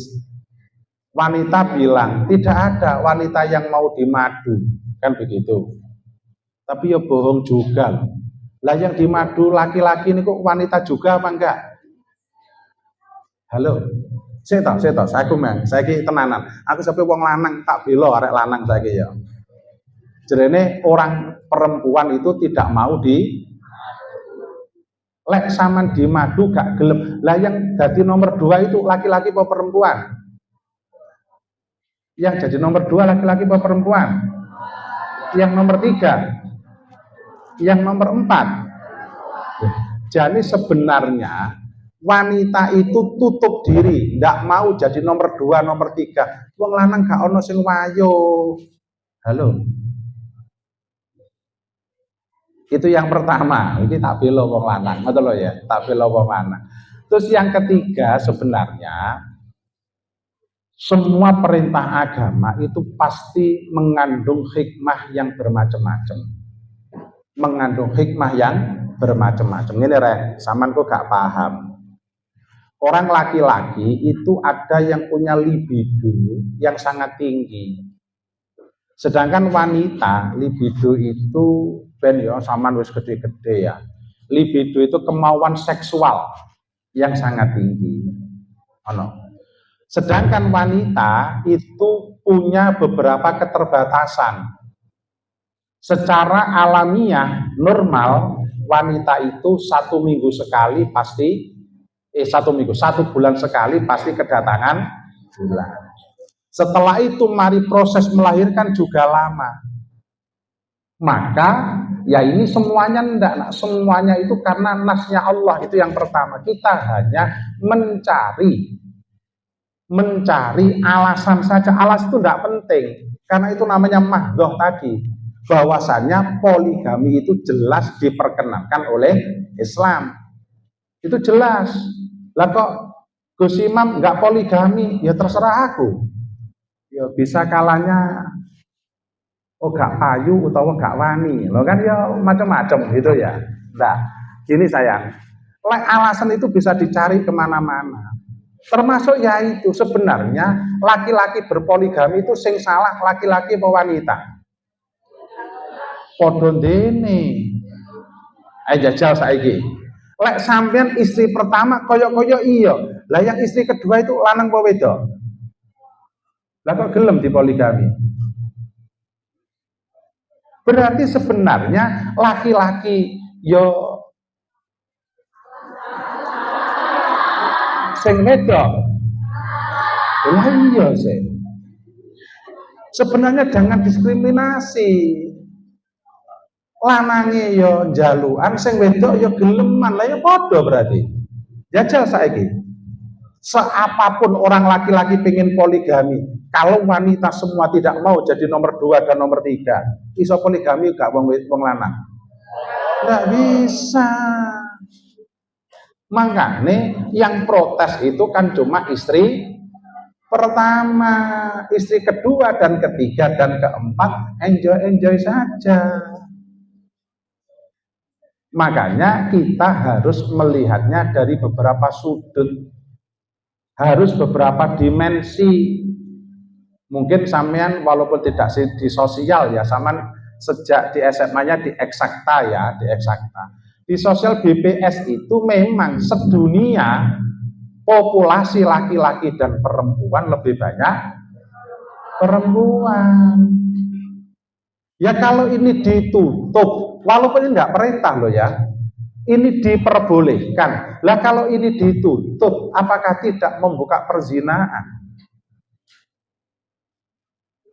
wanita bilang tidak ada wanita yang mau dimadu, kan begitu. Tapi ya bohong juga loh. Lah yang dimadu laki-laki ini kok wanita juga apa enggak? Halo, saya tenanan. Aku sampai wong lanang tak bela arek lanang saiki ya. Jerene orang perempuan itu tidak mau di lek saman di madu gak gelem. Lah yang jadi nomor 2 itu laki-laki apa perempuan? Yang jadi nomor 2 laki-laki apa perempuan? Yang nomor 3? Yang nomor 4? Jadi sebenarnya wanita itu tutup diri, ndak mau jadi nomor 2, nomor 3. Wong lanang gak ono sing wayo. Halo. Itu yang pertama, ini tak bela wong lanang, betul loh ya, tak bela wong lanang. Terus yang ketiga, sebenarnya semua perintah agama itu pasti mengandung hikmah yang bermacam-macam. Mengandung hikmah yang bermacam-macam. Ini rek, saman kok gak paham. Orang laki-laki itu ada yang punya libido yang sangat tinggi. Sedangkan wanita, libido itu ben ya saman wis gede-gede ya. Libido itu kemauan seksual yang sangat tinggi. Sedangkan wanita itu punya beberapa keterbatasan. Secara alamiah normal wanita itu 1 minggu sekali pasti 1 bulan sekali pasti kedatangan bulan. Setelah itu mari proses melahirkan juga lama. Maka ya ini semuanya enggak, semuanya itu karena nasnya Allah, itu yang pertama. Kita hanya mencari alasan saja. Alasan itu enggak penting, karena itu namanya mahdoh tadi, bahwasannya poligami itu jelas diperkenankan oleh Islam. Itu jelas. Lah kok Gus Imam enggak poligami, ya terserah aku. Ya bisa kalanya gak payu utawa gak wani, lo kan ya macam-macam gitu ya. Nah, gini sayang, alasan itu bisa dicari kemana-mana. Termasuk ya itu sebenarnya laki-laki berpoligami itu sing salah laki-laki apa wanita? Padha dene. Jajal saiki. Lek sampean istri pertama koyok-koyok iya. Lah yang istri kedua itu lanang apa wedok? Lah kok gelem dipoligami? Berarti sebenarnya laki-laki yo sing wedok. Lah iya sih. Sebenarnya jangan diskriminasi. Lanange yo njalukan, sing wedok yo geleman. Lah ya padha berarti. Jajal saiki. Seapapun orang laki-laki pengen poligami, kalau wanita semua tidak mau jadi nomor 2 dan nomor 3, iso poligami gak wong lanang? Nggak bisa. Makanya yang protes itu kan cuma istri pertama, istri kedua dan ketiga dan keempat enjoy saja. Makanya kita harus melihatnya dari beberapa sudut. Harus beberapa dimensi. Mungkin sampean walaupun tidak di sosial ya, sampean sejak di SMA-nya di eksakta ya, di eksakta. Di sosial BPS itu memang sedunia populasi laki-laki dan perempuan lebih banyak perempuan. Ya kalau ini ditutup, walaupun ini enggak perintah loh ya, ini diperbolehkan. Lah kalau ini ditutup, apakah tidak membuka perzinaan?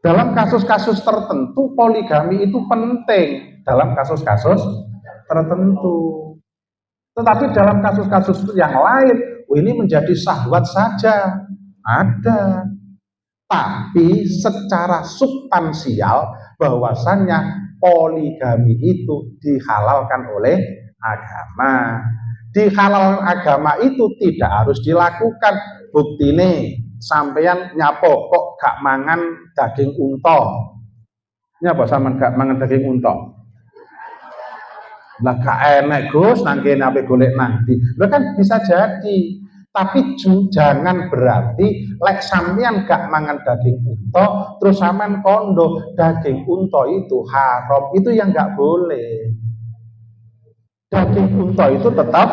Dalam kasus-kasus tertentu poligami itu penting dalam kasus-kasus tertentu. Tetapi dalam kasus-kasus yang lain, ini menjadi syahwat saja. Ada. Tapi secara substansial bahwasannya poligami itu dihalalkan oleh agama. Dihalalkan agama itu tidak harus dilakukan. Buktine sampeyan nyapo kok gak mangan daging unta. Nyapa sampean gak mangan daging unta? Lah gak enek Gus, nang kene ape golek nanti. Lha kan bisa jadi. Tapi jangan berarti lek sampean gak mangan daging unta terus sampean kondo daging unta itu haram. Itu yang gak boleh. Daging unta itu tetap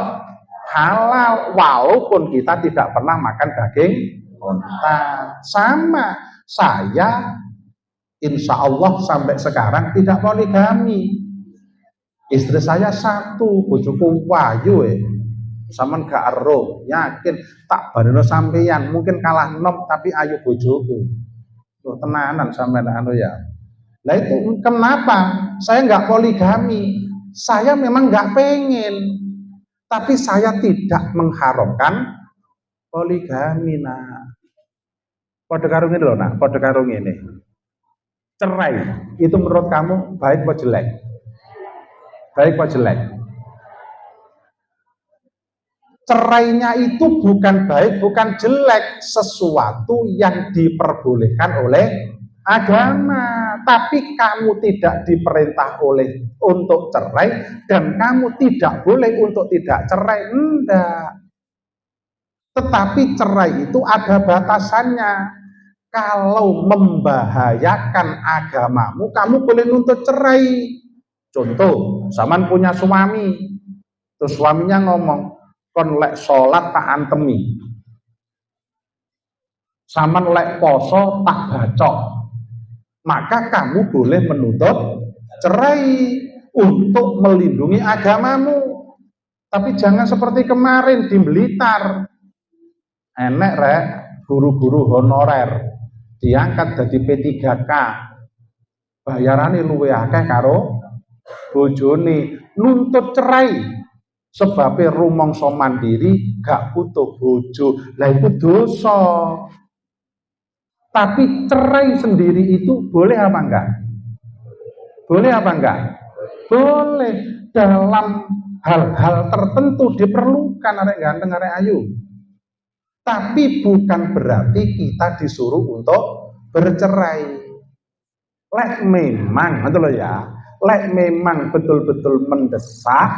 halal walaupun kita tidak pernah makan daging unta. Sama saya insya Allah sampai sekarang tidak poligami. Istri saya satu, bojoku wayu sampean gak ero, yakin tak bareno sampeyan, mungkin kalah nom tapi ayu bojoku. Loh tenanan sampean anu ya. Lah itu kenapa? Saya nggak poligami. Saya memang nggak pengen, tapi saya tidak mengharamkan poligami. Nah, pada karung ini loh, nak, pada karung ini. Cerai itu menurut kamu baik atau jelek? Baik atau jelek? Cerainya itu bukan baik, bukan jelek, sesuatu yang diperbolehkan oleh agama. Tapi kamu tidak diperintah oleh untuk cerai dan kamu tidak boleh untuk tidak cerai, enggak. Tetapi cerai itu ada batasannya. Kalau membahayakan agamamu, kamu boleh nuntut cerai. Contoh, zaman punya suami, terus suaminya ngomong, kon lek sholat tak antemi, saman lek poso tak bacok, maka kamu boleh menuntut cerai untuk melindungi agamamu. Tapi jangan seperti kemarin di Blitar, enek rek guru-guru honorer diangkat dari P3K, bayarane luwih akeh karo bojone, nuntut cerai sebabnya rumangsa mandiri gak butuh bojo. Lah itu dosa. Tapi cerai sendiri itu boleh apa enggak? Boleh apa enggak? Boleh. Dalam hal-hal tertentu diperlukan arek ganteng arek ayu. Tapi bukan berarti kita disuruh untuk bercerai. Lek memang, betul ya. Lek memang betul-betul mendesak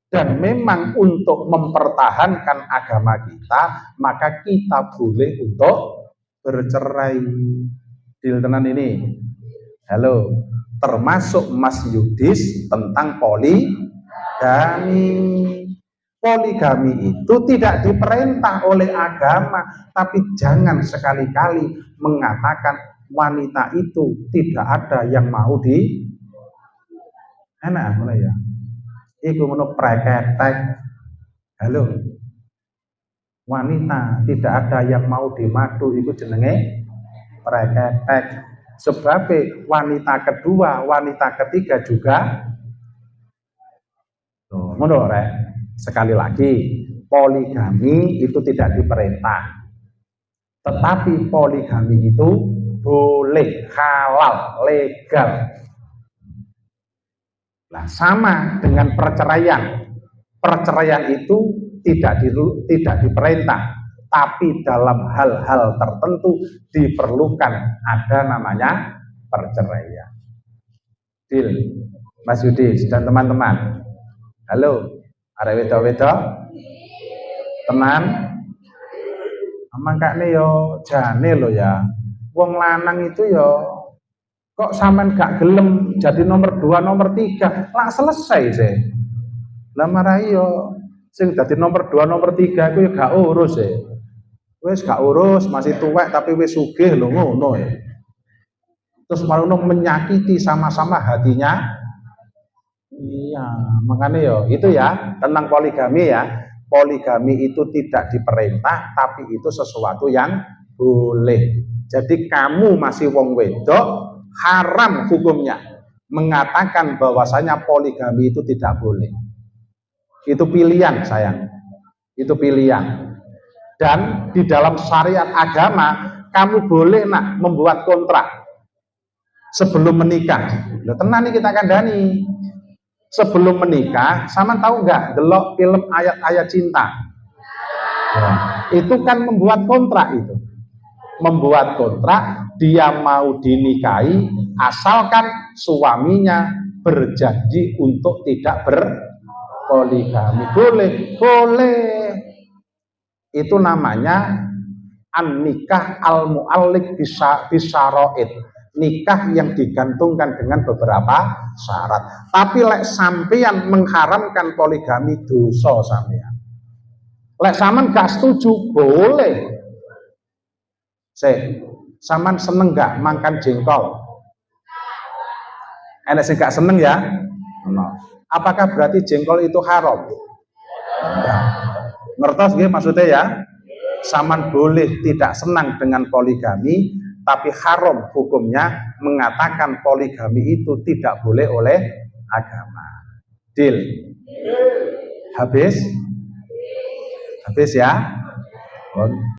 dan memang untuk mempertahankan agama kita, maka kita boleh untuk bercerai. Deal tenan ini. Halo, termasuk Mas Yudis tentang poligami. Poligami itu tidak diperintah oleh agama, tapi jangan sekali-kali mengatakan wanita itu tidak ada yang mau di enak mulai ya. Iku menurut preketek. Halo, wanita tidak ada yang mau dimadu, itu jenenge preketek. Sebab wanita kedua, wanita ketiga juga. Ngono rek. Sekali lagi, poligami itu tidak diperintah. Tetapi poligami itu boleh, halal, legal. Nah, sama dengan perceraian. Perceraian itu tidak diperintah, tapi dalam hal-hal tertentu diperlukan ada namanya perceraian. Deal, Mas Yudis dan teman-teman. Halo, arek wedo-wedo, tenan. Mangkane yo jane lo ya. Wong lanang itu yo kok sampean gak gelem jadi nomor 2, nomor 3, lah selesai sih. Lah marai yo sing dadi nomor 2, nomor 3 iku yo gak urus sih. Wis gak urus, masih tuwek tapi wis sugih lho ngono ya. Terus malah menyakiti sama-sama hatinya. Iya, makanya yo itu ya tentang poligami ya. Poligami itu tidak diperintah, tapi itu sesuatu yang boleh. Jadi kamu masih wong wedok, haram hukumnya mengatakan bahwasanya poligami itu tidak boleh. Itu pilihan sayang, itu pilihan. Dan di dalam syariat agama kamu boleh nak membuat kontrak sebelum menikah. Loh, tenan nih kita kandani. Sebelum menikah, sama tahu nggak delok film ayat-ayat cinta? Ya, itu kan membuat kontrak itu. Membuat kontrak dia mau dinikahi asalkan suaminya berjanji untuk tidak berpoligami. Boleh. Itu namanya an-nikah al-mu'alliq bisyara'id. Nikah yang digantungkan dengan beberapa syarat. Tapi lek sampeyan mengharamkan poligami dosa sampeyan. Lek sampean gak setuju boleh. Sampean seneng gak makan jengkol? Enek sing gak seneng ya? Apakah berarti jengkol itu haram? Enggak. Ngertos nggih maksudnya ya? Sampean boleh tidak senang dengan poligami, tapi haram hukumnya mengatakan poligami itu tidak boleh oleh agama. Deal? Habis ya?